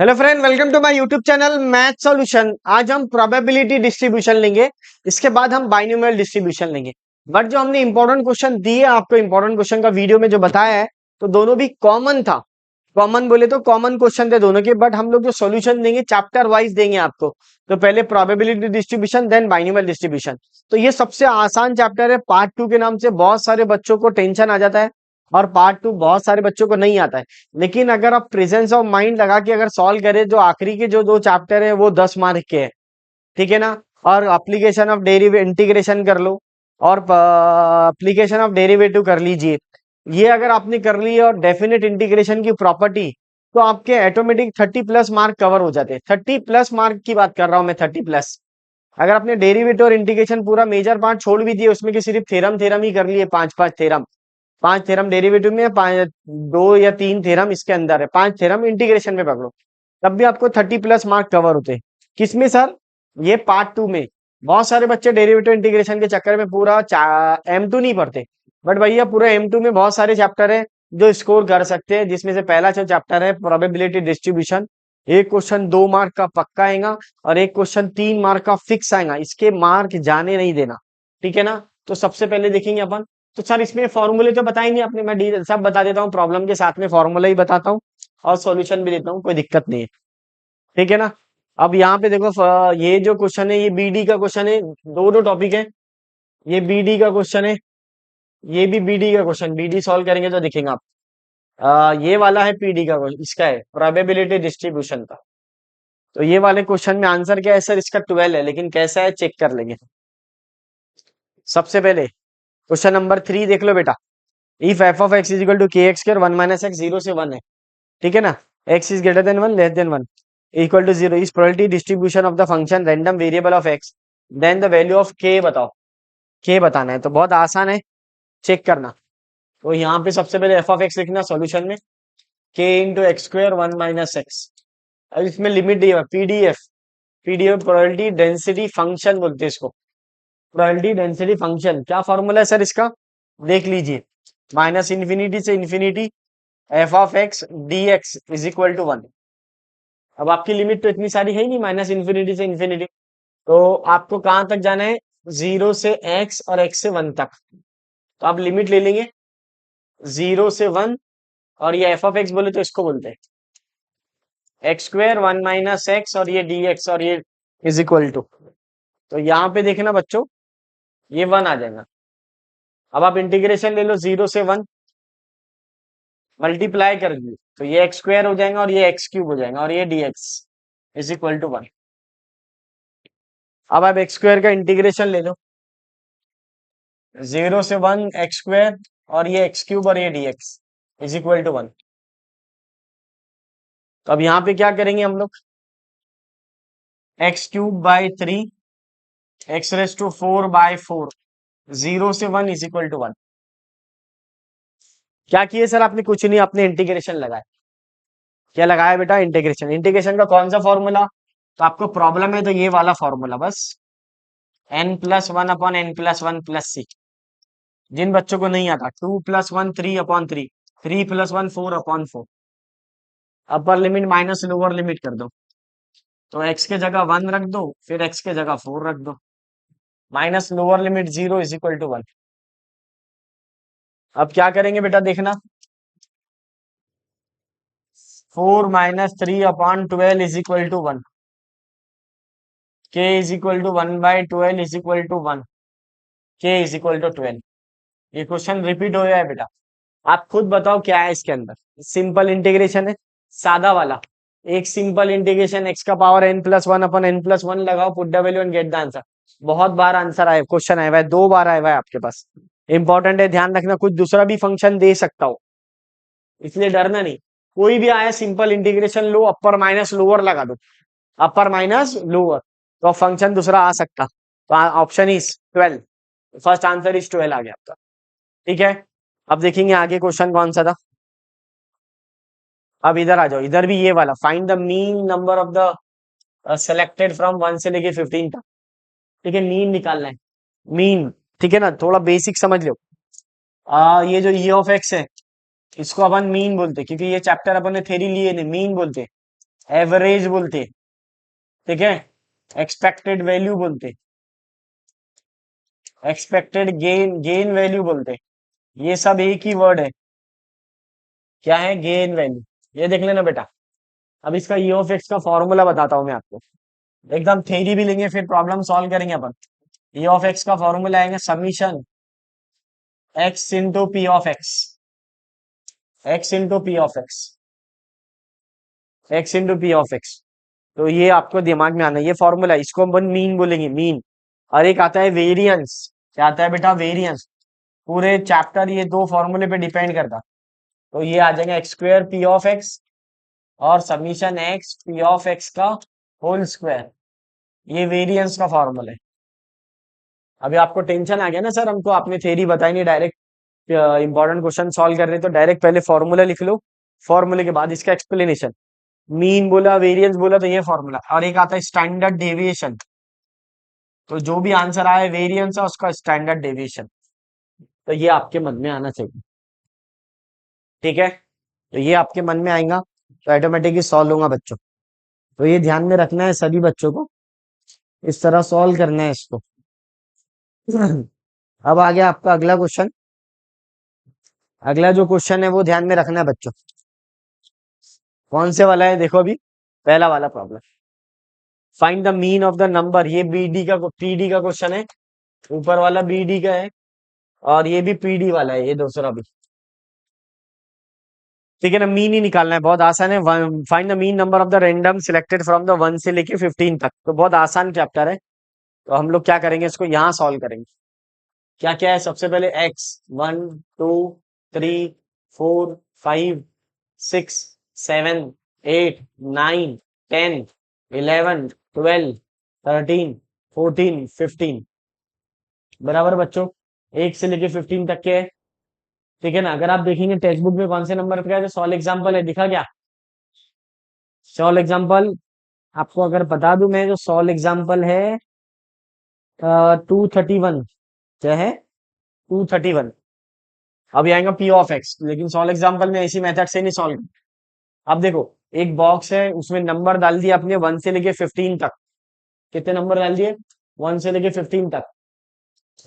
Hello friend, welcome to my YouTube channel math solution. आज हम probability distribution लेंगे, इसके बाद हम बाइनोमियल डिस्ट्रीब्यूशन लेंगे। बट जो हमने इंपॉर्टेंट क्वेश्चन दिए आपको, इंपॉर्टेंट क्वेश्चन का वीडियो में जो बताया है, तो दोनों भी कॉमन था। कॉमन बोले तो कॉमन क्वेश्चन थे दोनों के, बट हम लोग जो सॉल्यूशन देंगे चैप्टर वाइज देंगे आपको। तो पहले probability distribution, then binomial distribution. तो ये सबसे आसान चैप्टर है। पार्ट 2 के नाम से बहुत सारे बच्चों को टेंशन आ जाता है और पार्ट 2 बहुत सारे बच्चों को नहीं आता है। लेकिन अगर आप प्रेजेंस ऑफ माइंड लगा के अगर सॉल्व करें, जो आखिरी के जो दो चैप्टर है वो 10 मार्क के हैं, ठीक है ना। और एप्लीकेशन ऑफ डेरिवेटिव इंटीग्रेशन कर लो और एप्लीकेशन ऑफ डेरिवेटिव कर लीजिए। ये अगर आपने कर ली और डेफिनेट इंटीग्रेशन की प्रॉपर्टी, तो आपके ऑटोमेटिक 30+ मार्क कवर हो जाते हैं। 30+ मार्क की बात कर रहा हूं मैं, 30+। अगर आपने डेरिवेटिव और इंटीग्रेशन पूरा मेजर पार्ट छोड़ भी दिए, उसमें कि सिर्फ थ्योरम थ्योरम ही कर लिए, पांच पांच थ्योरम, पांच थ्योरम डेरिवेटिव में, पांच दो या तीन थ्योरम इसके अंदर है, पांच थ्योरम इंटीग्रेशन में पकड़ो, तब भी आपको 30+ मार्क कवर होते हैं। किसमें सर? ये पार्ट 2 में। बहुत सारे बच्चे डेरिवेटिव इंटीग्रेशन के चक्कर में पूरा M2 नहीं पढ़ते। बट भैया पूरा M2 में बहुत सारे चैप्टर है जो स्कोर कर सकते हैं, जिसमें से पहला जो चैप्टर है प्रोबेबिलिटी डिस्ट्रीब्यूशन। एक क्वेश्चन 2 मार्क का पक्का आएगा और एक क्वेश्चन 3 मार्क का फिक्स आएगा। इसके मार्क जाने नहीं देना, ठीक है ना। तो सबसे पहले देखेंगे अपन। तो सर इसमें फॉर्मूले तो बताएंगे आपने, मैं सब बता देता हूँ, प्रॉब्लम के साथ में फॉर्मूला ही बताता हूँ और सॉल्यूशन भी देता हूँ, कोई दिक्कत नहीं है, ठीक है ना। अब यहाँ पे देखो, ये जो क्वेश्चन है ये बीडी का क्वेश्चन है। दो दो टॉपिक है, ये बीडी का क्वेश्चन है, ये भी बीडी का क्वेश्चन। बीडी सॉल्व करेंगे तो देखेंगे आप। ये वाला है पीडी का क्वेश्चन, इसका है प्रोबेबिलिटी डिस्ट्रीब्यूशन का। तो ये वाले क्वेश्चन में आंसर क्या है सर? इसका 12 है, लेकिन कैसा है चेक कर लेंगे। सबसे पहले क्वेश्चन नंबर 3 देख लो बेटा। If f of x is equal to k x square 1 minus x 0 से 1 है, ठीक है ना। X is greater than 1, less than 1, equal to 0 is probability distribution of the function random variable of x, then the value of k बताओ। के बताना है, तो बहुत आसान है, चेक करना। तो यहाँ पे सबसे पहले एफ ऑफ एक्स लिखना सॉल्यूशन में, k into x square 1 minus x. अब इसमें लिमिट दी है, PDF. PDF probability density function बोलते हैं इसको, प्रोबेबिलिटी डेंसिटी फंक्शन। क्या फॉर्मूला है सर इसका? देख लीजिए, माइनस इन्फिनिटी से infinity f of x d x is equal to 1। अब आपकी लिमिट तो इतनी सारी है ही नहीं, माइनस इन्फिनिटी से इन्फिनिटी। तो आपको कहां तक जाना है? 0 से x और x से 1 तक। तो आप लिमिट ले लेंगे 0 से 1, और ये एफ ऑफ एक्स बोले तो इसको बोलते हैं एक्स स्क्वायर 1 माइनस एक्स, और ये डी एक्स, और ये इज इक्वल टू। तो यहाँ पे देखना बच्चों, ये 1 आ जाएगा। अब आप इंटीग्रेशन ले लो 0 से 1, मल्टीप्लाई कर दीजिए, तो ये एक्स स्क्वायर हो जाएगा और ये एक्स क्यूब हो जाएगा, और ये d x is equal to 1। अब आप एक्स स्क्वायर का इंटीग्रेशन ले लो 0 से 1 एक्स स्क्वायर, और ये एक्स क्यूब और ये d x is equal to 1। तो अब यहाँ पे क्या करेंगे हम लोग? X cube by 3, x raise to 4 by 4, 0 से 1 इज इक्वल टू 1। क्या किए सर आपने? कुछ नहीं, आपने इंटीग्रेशन लगाया। क्या लगाया बेटा? इंटीग्रेशन। इंटीग्रेशन का कौन सा फॉर्मूला? तो आपको प्रॉब्लम है तो ये वाला फॉर्मूला, बस n+1/n+1+c। जिन बच्चों को नहीं आता, 2+1 3/3, 3+1 4/4। Upper limit minus lower limit कर दो, तो x के जगह 1 रख दो, फिर x के जगह 4 रख दो, minus lower limit 0 is equal to 1। अब क्या करेंगे बेटा? देखना, 4 minus 3/12 is equal to 1, k is equal to 1/12 is equal to 1, k is equal to 12। ये क्वेश्चन रिपीट हो गया है बेटा। आप खुद बताओ क्या है इसके अंदर। सिंपल इंटीग्रेशन है, सादा वाला। एक सिंपल इंटीग्रेशन x का पावर n+1/n+1 लगाओ, put the value and get the answer. बहुत बार आंसर आया, क्वेश्चन आया हुआ है, 2 बार आया हुआ है आपके पास। इंपॉर्टेंट है, ध्यान रखना, कुछ दूसरा भी फंक्शन दे सकता हो, इसलिए डरना नहीं। कोई भी आया सिंपल इंटीग्रेशन लो, अपर माइनस लोअर लगा दो, अपर माइनस लोअर, तो फंक्शन दूसरा आ सकता। तो option is 12, first answer is 12 आ गया आपका, ठीक है। अब देखेंगे आगे क्वेश्चन कौन सा था। अब इधर आ जाओ, इधर भी ये वाला, find the mean number of the selected from 1 से लेके 15 तक, ठीक है। मीन निकालना है, मीन, ठीक है ना। थोड़ा बेसिक समझ लो। ये जो ई ऑफ एक्स है, इसको अपन मीन बोलते हैं, क्योंकि ये चैप्टर अपन ने थ्योरी लिए नहीं, मीन बोलते हैं। एवरेज बोलते, ठीक है, एक्सपेक्टेड वैल्यू बोलते, एक्सपेक्टेड गेन गेन वैल्यू बोलते, ये सब एक ही वर्ड है। क्या है? Gain value. ये देख लेना बेटा। अब इसका ई ऑफ एक्स का फॉर्मूला बताता हूं मैं आपको, एकदम थ्योरी भी लेंगे फिर प्रॉब्लम सॉल्व करेंगे अपन। ई ऑफ एक्स का फॉर्मूला आएगा summation x into p of X, x into p of X, x into p of x. तो ये आपको दिमाग में आना है, ये फॉर्मूला, इसको अपन मीन बोलेंगे, मीन। और एक आता है वेरियंस। क्या आता है बेटा? वेरियंस। पूरे चैप्टर ये दो फॉर्मूले पे डिपेंड करता। तो ये आ जाएगा x square p of x और summation x p of x का होल स्क्वायर। ये वेरियंस का फॉर्मूला है। अभी आपको टेंशन आ गया ना सर, हमको आपने थ्योरी बताई नहीं, डायरेक्ट इंपॉर्टेंट क्वेश्चन सॉल्व कर रहे हैं, तो डायरेक्ट पहले फॉर्मूला लिख लो, फॉर्मूले के बाद इसका एक्सप्लेनेशन। मीन बोला, वेरियंस बोला, तो ये फॉर्मूला। और एक आता है स्टैंडर्ड डेविएशन। तो जो भी आंसर आए वेरियंस है उसका स्टैंडर्ड डेविएशन। तो ये आपके मन में आना चाहिए, ठीक है। तो ये आपके मन में आएगा तो ऑटोमेटिकली सॉल्व होगा बच्चों। तो ये ध्यान में रखना है सभी बच्चों को, इस तरह सॉल्व करना है इसको। अब आ गया आपका अगला क्वेश्चन। अगला जो क्वेश्चन है वो ध्यान में रखना है बच्चों। कौन से वाला है? देखो अभी पहला वाला problem, find the mean of the number. ये बीडी का पीडी का क्वेश्चन है, ऊपर वाला बीडी का है और ये भी पीडी वाला है, ये दूसरा भी, ठीक है ना। मीन ही निकालना है, बहुत आसान है। Find the mean number of the random selected from the 1 से लेके 15 तक। तो बहुत आसान चैप्टर है। तो हम लोग क्या करेंगे, इसको यहाँ सॉल्व करेंगे। क्या क्या है? सबसे पहले एक्स 1 2 3 4 5 6 7 8 9 10 11 12 13 14 15, बराबर बच्चों। एक से लेके 15 तक के है, ठीक है ना। अगर आप देखेंगे टेक्स्ट बुक में कौन से नंबर पे है, तो सॉल्व एग्जाम्पल है, दिखा क्या? सॉल्व एग्जाम्पल आपको अगर बता दूं मैं, जो सॉल्व एग्जाम्पल है 231। क्या है? 231। अब ये आएगा पी ऑफ एक्स, लेकिन सॉल्व एग्जाम्पल में इसी मेथड से नहीं सॉल्व। अब देखो, एक बॉक्स है, उसमें नंबर डाल दिया अपने 1 से लेके 15 तक। कितने नंबर डाल दिए? 1 से लेके 15 तक,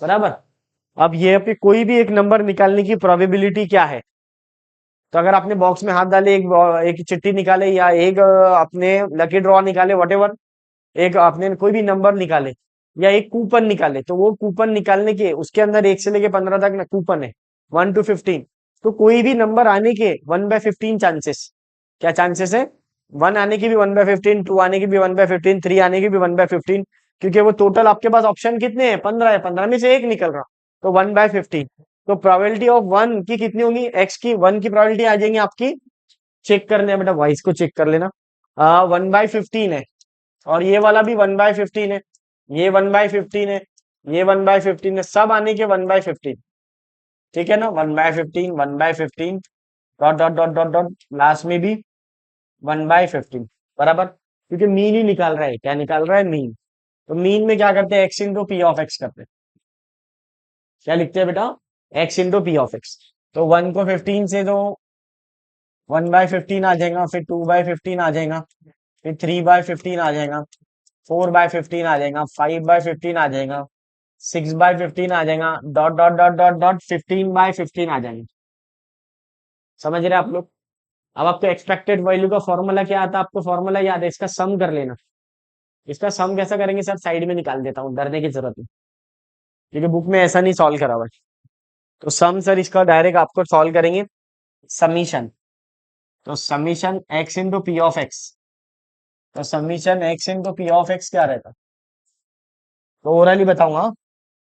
बराबर। अब ये पे कोई भी एक नंबर निकालने की प्रोबेबिलिटी क्या है? तो अगर आपने बॉक्स में हाथ डाले, एक चिट्ठी निकाले या एक अपने लकी ड्रॉ निकाले, वटेवर, एक आपने कोई भी नंबर निकाले या एक कूपन निकाले, तो वो कूपन निकालने के उसके अंदर 1 से लेके 15 तक ना कूपन है, 1 to 15। तो कोई भी नंबर आने के 1/15 चांसेस। क्या चांसेस है? 1 आने की भी 1/15, 2 आने की भी 1/15, 3 आने की भी 1/15, क्योंकि वो टोटल आपके पास ऑप्शन कितने हैं? 15 है, 15 में से एक निकल रहा, तो 1/15। तो प्रोबेबिलिटी ऑफ 1 की कितनी होगी? एक्स की 1 की प्रोबेबिलिटी आ जाएंगी आपकी, चेक करने हैं बेटा, वाइस को चेक कर लेना। 1/15 है, और ये वाला भी 1/15 है, ये 1/15 है, ये 1/15 है, सब आने के 1/15, ठीक है ना। 1/15 1/15 dot dot dot dot dot, last में भी 1/15, बराबर। क्योंकि मीन ही निकाल रहा है, क्या निकाल रहा है? मीन। तो मीन में क्या करते हैं? X into p of x करते हैं। क्या लिखते हैं बेटा? X into p of x. तो 1 को 15 से तो 1/15 आ जाएगा, फिर 2/15 आ जाएगा, फिर 3/15 आ जाएगा, 4/15 आ जाएगा, 5/15 आ जाएगा, 6/15 आ जाएगा, dot dot dot dot dot 15/15 आ जाएंगे। समझ रहे आप लोग? अब आपको एक्सपेक्टेड वैल्यू का फॉर्मूला क्या आता है? आपको फॉर्मूला याद है, इसका सम कर लेना। इसका सम कैसा करेंगे सर? साइड में निकाल देता हूँ, डरने की जरूरत नहीं, क्योंकि बुक में ऐसा नहीं सॉल्व करा हुआ है। तो सम सर इसका डायरेक्ट आपको सॉल्व करेंगे, समीशन। तो summation x into p of x. तो summation x into p of x क्या रहता? तो ओरली बताऊंगा।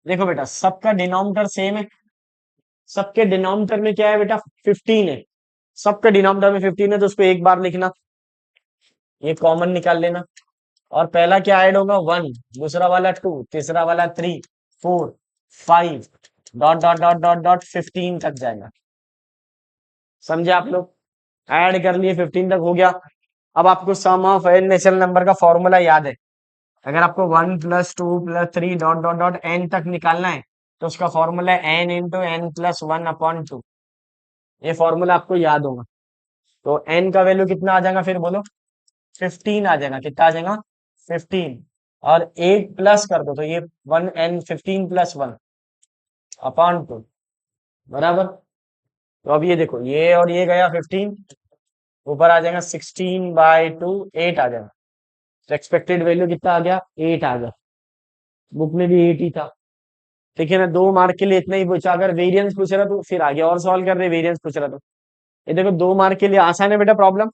देखो बेटा, सबका डिनोमिनेटर सेम है, सबके डिनोमिनेटर में क्या है बेटा? 15 है। सबके डिनोमिनेटर में 15 है, तो उसको एक बार लिखना, ये कॉमन निकाल लेना। और पहला क्या ऐड होगा? 1, दूसरा वाला 2, तीसरा वाला 3 4 5 dot dot dot dot dot 15 तक जाएगा। समझे आप लोग? ऐड कर लिए, 15 तक हो गया। अब आपको सम ऑफ एन नेचुरल नंबर का फॉर्मूला याद है। अगर आपको 1 + 2 + 3 डॉट डॉट डॉट एन तक निकालना है, तो उसका फॉर्मूला है एन इंटू एन प्लस 1/2। ये फॉर्मूला आपको याद होगा। तो एन का वैल्यू कितना आ जाएगा फिर बोलो? 15 आ जाएगा। कितना आ जाएगा? 15। और 8 प्लस कर दो तो ये 1 n 15 + 1 अपॉन 2, बराबर। तो अब ये देखो, ये और ये गया 15, ऊपर आ जाएगा 16/2, 8 आ जाएगा। तो एक्सपेक्टेड वैल्यू कितना आ गया? 8 आ गया। बुक में भी 8 ही था। ठीक है ना, 2 मार्क के लिए इतना ही पूछा। अगर वेरिएंस पूछ रहा तो फिर आगे और सॉल्व कर रहे, वेरिएंस पूछ रहा तो ये देखो 2 मार्क के लिए आसान है बेटा प्रॉब्लम।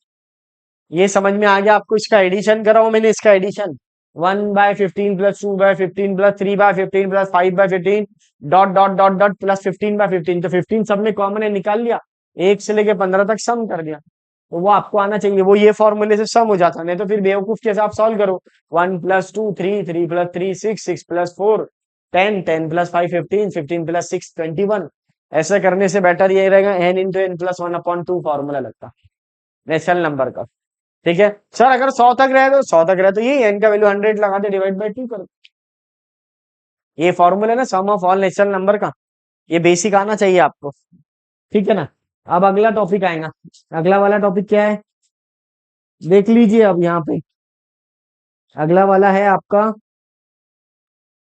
ये समझ में आ गया आपको? इसका एडिशन करा हूं मैंने, इसका addition 1/15 + 2/15 + 3/15 + 5/15 dot dot dot dot plus 15/15। तो 15 सब में कॉमन है, निकाल लिया, 1 से लेके 15 तक सम कर दिया। तो वो आपको आना चाहिए, वो ये फॉर्मूले से सम हो जाता, नहीं तो फिर बेवकूफ के साथ सॉल्व करो। 1 + 2 3, 3 + 3 6, 6 + 4 10, 10 + 5 15, 15 + 6 21। ऐसा करने से बेटर ये रहेगा n × n + 1/2 फॉर्मूला लगता नेशनल नंबर का। ठीक है सर, अगर 100 तक रहे तो 100 तक रहे तो ये n का वैल्यू 100 लगा दे, डिवाइड बाई 2 कर दो। ये फॉर्मूला है ना सम ऑफ ऑल नेचुरल नंबर का, ये बेसिक आना चाहिए आपको। ठीक है ना। अब अगला टॉपिक आएगा। अगला वाला टॉपिक क्या है देख लीजिए अब यहाँ पे। अगला वाला है आपका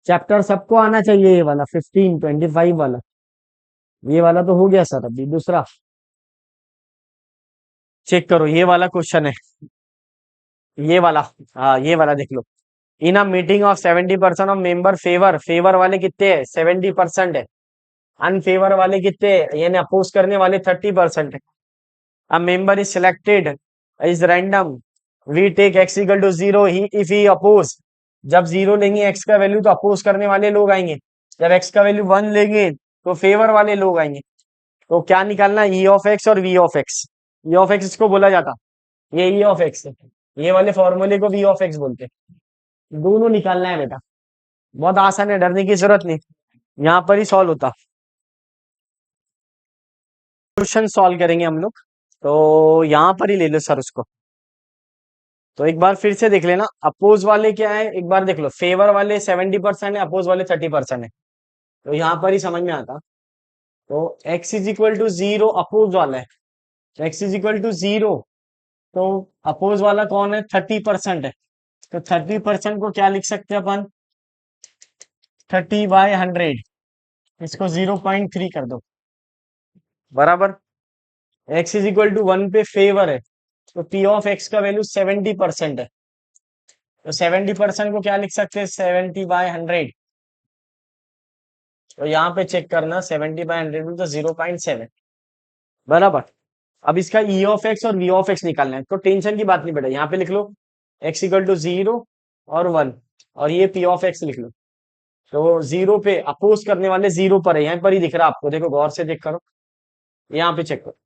चैप्टर, सबको आना चाहिए ये वाला 15 25 वाला। ये वाला तो हो गया सर, अभी दूसरा चेक करो, ये वाला क्वेश्चन है, ये वाला। हाँ ये वाला देख लो। In a meeting of 70% of member favour, favour वाले कितने हैं? 70% है। अनफेवर वाले कितने हैं? यानी अपोज करने वाले 30% है। A member is selected is random, we take x equal to 0 ही इफ ही अपोज। जब 0 लेंगे x का वैल्यू तो अपोज करने वाले लोग आएंगे, जब x का वैल्यू 1 लेंगे तो फेवर वाले लोग आएंगे। तो क्या निकालना? ई ऑफ एक्स और V of x. E of x इसको बोला जाता, ये ई ऑफ एक्स है, ये वाले फॉर्मूले को वी ऑफ एक्स बोलते हैं। दोनों निकालना है बेटा, बहुत आसान है, डरने की जरूरत नहीं, यहाँ पर ही सॉल्व होता। क्वेश्चन सॉल्व करेंगे हम लोग, तो यहाँ पर ही ले लो सर उसको। तो एक बार फिर से देख लेना, अपोज वाले क्या है एक बार देख लो। फेवर वाले 70% है, अपोज वाले 30% है, तो यहाँ पर ही समझ में आता। तो x is equal to 0 oppose वाला है, x इज इक्वल टू 0, तो अपोज वाला कौन है? 30% है। तो 30% को क्या लिख सकते हैं अपन? 30/100, इसको 0.3 कर दो, बराबर। x इज इक्वल टू 1 पे फेवर है, तो p ऑफ x का वैल्यू 70% है, तो 70% को क्या लिख सकते हैं? 70/100। तो यहाँ पे चेक करना, 70/100 में तो 0.7, बराबर। अब इसका ई ऑफ एक्स और वी ऑफ एक्स निकालना है, तो टेंशन की बात नहीं बेटा, यहाँ पे लिख लो x इक्वल टू 0 और 1, और ये p ऑफ एक्स लिख लो। तो 0 पे अपोज करने वाले 0 पर है, यहाँ पर ही दिख रहा है आपको, देखो गौर से चेक करो, यहाँ पे चेक करो।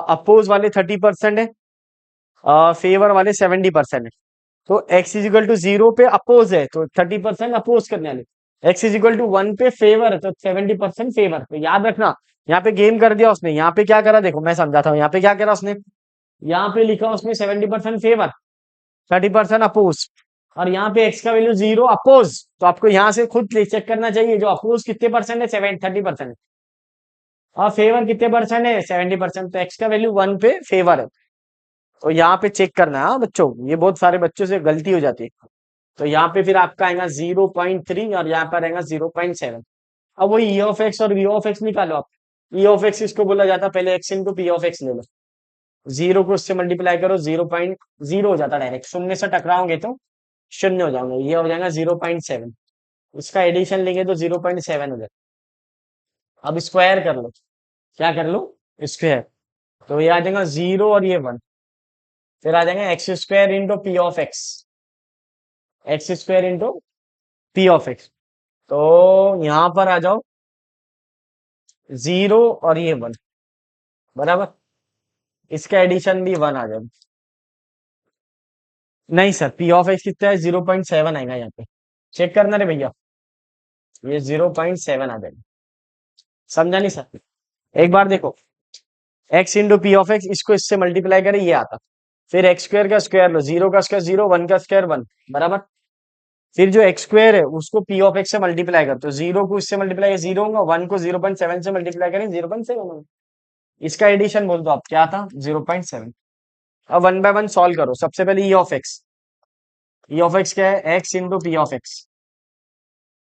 अपोज वाले 30% है, फेवर वाले 70% है। तो x इज इक्वल टू 0 पे अपोज है, तो 30% अपोज करने वाले। x इज इक्वल टू 1 पे फेवर है, तो 70% फेवर। तो याद रखना, यहाँ पे गेम कर दिया उसने। यहाँ पे क्या करा देखो, मैं समझाता हूँ। यहाँ पे क्या करा उसने, यहाँ पे लिखा उसने 70% फेवर, 30% अपोज, और यहाँ पे x का वैल्यू 0 अपोज। तो आपको यहाँ से खुद चेक करना चाहिए, जो अपोज कितने परसेंट है? 30% है, और फेवर कितने परसेंट है? 70%। तो x का वैल्यू 1 पे फेवर है, तो यहाँ पे चेक करना है। हाँ बच्चों, ये बहुत सारे बच्चों से गलती हो जाती है। तो यहाँ पे फिर आपका आएगा 0.3 और यहाँ पर आएगा 0.7। अब वही ई ऑफ एक्स और वी ऑफ एक्स निकालो आप। ई ऑफ एक्स इसको बोला जाता है, पहले x into P of x ले लो, 0 को उससे मल्टीप्लाई करो, 0.0 हो जाता डायरेक्ट, शून्य से टकराओगे तो शून्य हो जाओगे, ये हो जाएगा 0.7। इसका एडिशन लेंगे तो 0.7 हो जाएगा। अब स्क्वायर कर लो, क्या कर लो? स्क्वायर। तो ये आ जाएगा 0 और ये 1, फिर आ जाएगा x square into p of X, x square into p of x. तो यहां पर आ जाओ, 0 और ये 1, बराबर। इसका एडिशन भी 1 आ जाएगा। नहीं सर, पी ऑफ एक्स कितना है? 0.7 आएगा यहाँ पे, चेक करना रे भैया, ये 0.7 आ जाएगा। समझा नहीं सर? एक बार देखो, x into p of x, इसको इससे मल्टीप्लाई करें, ये आता। फिर एक्स स्क्वायर का स्क्वायर लो, 0 का स्क्वायर 0, 1 का स्क्वायर 1, बराबर। फिर जो एक्स स्क्वायर है उसको पी ऑफ एक्स से मल्टीप्लाई कर, तो 0 को इससे मल्टीप्लाई 0 होगा, 1 को 0.7 से मल्टीप्लाई करें 0.7 होगा। इसका एडिशन बोल दो आप, क्या था? 0.7। अब वन बाय वन सॉल्व करो। सबसे पहले ई ऑफ एक्स क्या है, x into p of x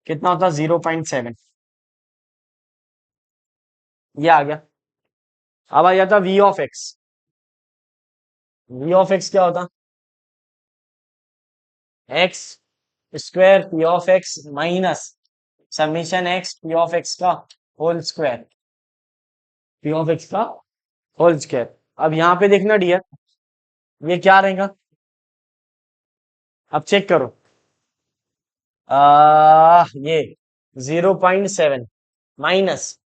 कितना होता है 0.7, ये आ गया। अब आ जाता v of x, we of x क्या होता, x square p of x minus summation x p of x का whole square, p of x का होल स्क्वायर। अब यहाँ पे देखना डियर, ये क्या रहेगा, अब चेक करो, ये 0.7 माइनस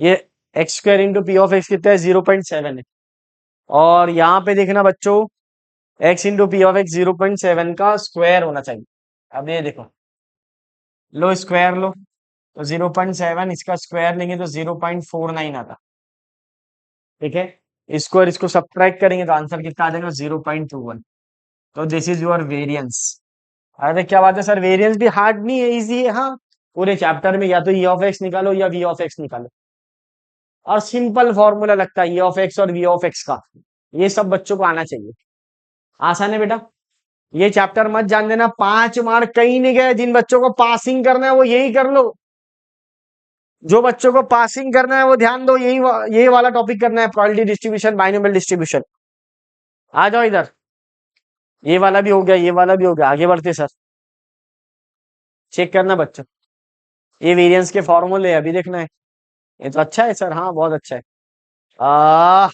ये x square into p of x कितना है 0.7 है। और यहाँ पे देखना बच्चों, x into p of x 0.7 का स्क्वायर होना चाहिए। अब ये देखो, लो स्क्वायर लो, तो 0.7 इसका स्क्वायर लेंगे तो 0.49 आता, ठीक है। इसको और इसको सब्ट्रैक्ट करेंगे तो आंसर कितना आ जाएगा 0.21। तो दिस इज योर वेरियंस। अरे क्या बात है सर, वेरियंस भी हार्ड नहीं है, इजी है। हाँ, पूरे चैप्टर में या तो ई ऑफ एक्स निकालो या वी ऑफ एक्स निकालो, और सिंपल फॉर्मूला लगता है ई ऑफ एक्स और वी ऑफ एक्स का, ये सब बच्चों को आना चाहिए। आसान है बेटा, ये चैप्टर मत जान देना, 5 मार्क कहीं नहीं गए। जिन बच्चों को पासिंग करना है वो यही कर लो, जो बच्चों को पासिंग करना है वो ध्यान दो, यही वाला टॉपिक करना है, प्रोबेबिलिटी डिस्ट्रीब्यूशन, बाइनोमियल डिस्ट्रीब्यूशन। आ जाओ इधर, ये वाला भी हो गया, ये वाला भी हो गया, आगे बढ़ते सर। चेक करना बच्चों, ये वेरिएंस के फॉर्मूले अभी देखना है। ये तो अच्छा है सर, हाँ बहुत अच्छा है। आ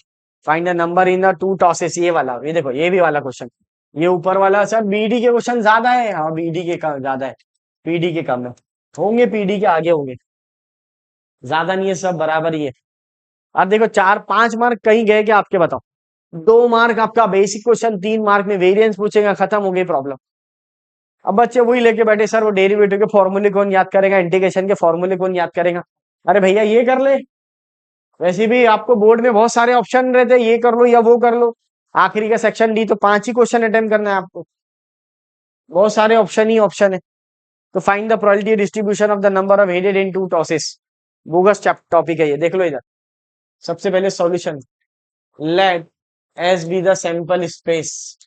find the number in the two tosses, ये वाला, ये देखो ये भी वाला क्वेश्चन, ये ऊपर वाला सर बीडी के क्वेश्चन ज्यादा है, हाँ बीडी के ज्यादा है, पीडी के कम है, होंगे पीडी के आगे होंगे, ज्यादा नहीं है, सब बराबर ही है। अब देखो 4-5 मार्क कहीं गए क्या आपके, बताओ। 2 मार्क आपका बेसिक क्वेश्चन, 3 मार्क में वेरिएंस पूछेगा, खत्म हो गई प्रॉब्लम। अब बच्चे वही लेके बैठे, सर वो डेरिवेटिव के फॉर्मूले कौन याद करेगा, इंटीग्रेशन के फॉर्मूले कौन याद करेगा। अरे भैया ये कर ले, वैसे भी आपको बोर्ड में बहुत सारे ऑप्शन रहते हैं, ये कर लो या वो कर लो। आखिरी का सेक्शन डी तो 5 ही क्वेश्चन अटेम्प्ट करना है आपको, बहुत सारे ऑप्शन ही ऑप्शन है। तो find the probability distribution of the number of headed in two tosses, bogus topic है ये, देख लो इधर। सबसे पहले solution, let S be the sample space,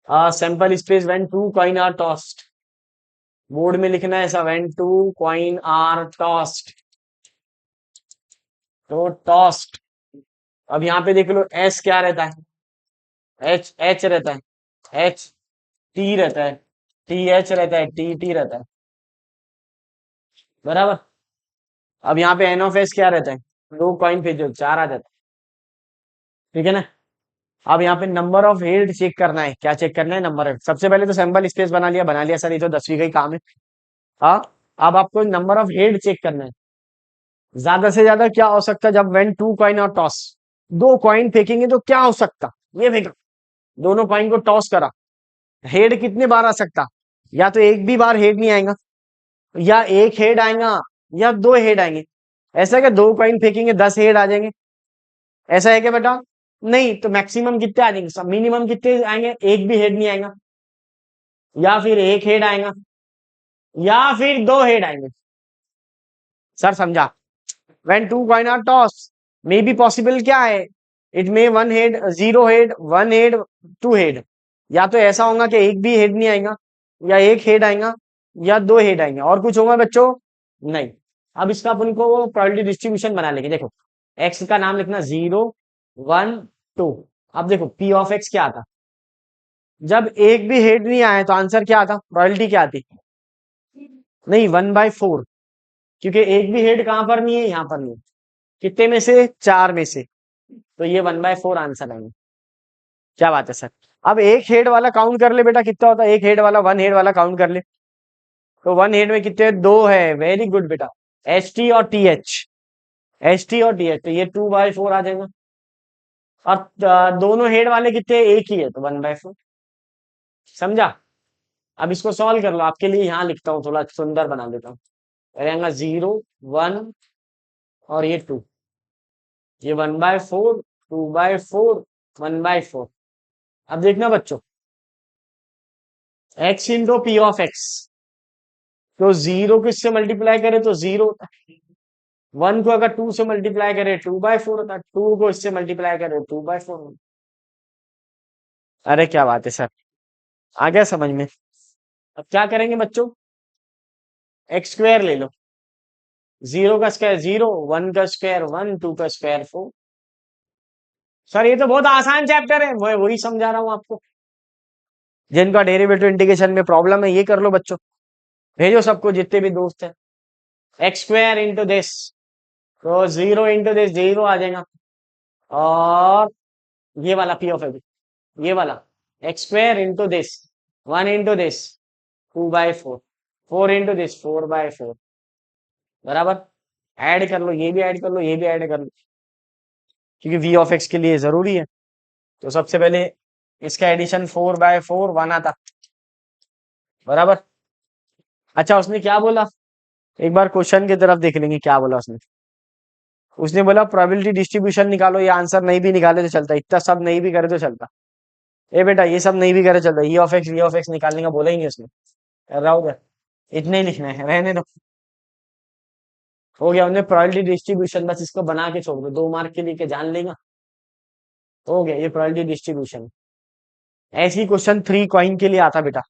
sample space when two coin are tossed, board में लिखना है ऐसा, when two coin are tossed, तो टॉस्ड। अब यहाँ पे देख लो एस क्या रहता है, एच एच रहता है, एच टी रहता है, टी एच रहता है, टी टी रहता है, बराबर। अब यहाँ पे एन ऑफ एस क्या रहता है, 2 कॉइन भेजो 4 आ जाता है, ठीक है ना। अब यहाँ पे नंबर ऑफ हेड चेक करना है, क्या चेक करना है, नंबर ऑफ। सबसे पहले तो सैंपल स्पेस बना लिया सर, ये तो 10वीं का ही काम है। हाँ, अब आपको नंबर ऑफ हेड चेक करना है, ज्यादा से ज्यादा क्या हो सकता है जब व्हेन टू कॉइन और टॉस, 2 कॉइन फेंकेंगे तो क्या हो सकता, ये फेंका, दोनों कॉइन को टॉस करा, हेड कितने बार आ सकता, या तो एक भी बार हेड नहीं आएगा, या एक हेड आएगा, या 2 हेड आएंगे। ऐसा है क्या 2 कॉइन फेंकेंगे 10 हेड आ जाएंगे, ऐसा है क्या बेटा, नहीं। तो मैक्सिमम कितने आ जाएंगे, मिनिमम कितने आएंगे, एक भी हेड नहीं आएगा, या फिर एक हेड आएगा, या फिर 2 हेड आएंगे। सर समझा, when two coin are toss may be possible क्या है, it may 1 head, 0 head, 1 head, 2 head. या तो ऐसा होगा कि एक भी हेड नहीं आएगा, या एक हेड आएगा, या 2 हेड आएंगे, और कुछ होगा बच्चों, नहीं। अब इसका अपन को प्रोबेबिलिटी डिस्ट्रीब्यूशन बना लेंगे। देखो एक्स का नाम लिखना 0, 1, 2। अब देखो पी ऑफ एक्स क्या आता, जब एक भी हेड नहीं आया तो आंसर क्या आता, प्रोबेबिलिटी क्या आती, नहीं 1/4, क्योंकि एक भी हेड कहां पर नहीं है, यहां पर नहीं है। कितने में से, 4 में से, तो ये 1/4 आंसर आएंगे। क्या बात है सर। अब एक हेड वाला काउंट कर ले बेटा, कितना होता है एक हेड वाला, 1 हेड वाला काउंट कर ले, तो 1 हेड में कितने, 2 है, वेरी गुड बेटा। एच टी और टी एच, एच टी और टी एच, तो ये 2/4 आ जाएगा। और दोनों हेड वाले कितने, एक ही है, तो 1/4। समझा। अब इसको सॉल्व कर लो, आपके लिए यहाँ लिखता हूँ, थोड़ा सुंदर बना देता हूँ। रहेगा 0, 1 और ये 2, ये 1/4, 2/4, 1/4। अब देखना बच्चों, x into p of x, तो 0 किससे मल्टीप्लाई करे तो 0 होता है, वन को अगर टू से मल्टीप्लाई करे 2/4 होता, टू को इससे मल्टीप्लाई करे 2/4। अरे क्या बात है सर, आ गया समझ में। अब क्या करेंगे बच्चों, एक्स स्क्वायर ले लो, जीरो का स्क्वायर जीरो, वन का स्क्वायर वन, टू का स्क्वायर फोर। सर ये तो बहुत आसान चैप्टर है, वो वही समझा रहा हूँ आपको। जिनका डेरिवेटिव इंटीग्रेशन में प्रॉब्लम है ये कर लो बच्चों, भेजो सबको जितने भी दोस्त हैं। एक्स स्क्वायर इंटू दिस, तो जीरो इंटू दिस जीरो आ जाएगा, और ये वाला पी ऑफ ए, ये वाला x square into this, one into this 2/4, four into this 4/4, बराबर। ऐड कर लो, ये भी ऐड कर लो, ये भी ऐड कर लो, क्योंकि वी ऑफ एक्स के लिए जरूरी है। तो सबसे पहले इसका एडिशन 4/4 वन आता, बराबर। अच्छा उसने क्या बोला, एक बार क्वेश्चन की तरफ देख लेंगे क्या बोला उसने। उसने बोला प्रोबेबिलिटी डिस्ट्रीब्यूशन निकालो, ये आंसर नहीं भी निकाले तो चलता, इतना सब नहीं भी करे तो चलता। ए बेटा ये सब नहीं भी करे चलता, E of x we of X निकालने का बोला ही नहीं उसने, कर रहा होगा, इतने ही लिखना है, रहने दो। हो गया, उन्हें प्रोबेबिलिटी डिस्ट्रीब्यूशन, बस इसको बना के छोड़ दो, 2 मार्क के लिए के जान लेगा। हो गया, ये प्रोबेबिलिटी डिस्ट्रीब्यूशन। ऐसी क्वेश्चन 3 कॉइन के लिए आता बेटा।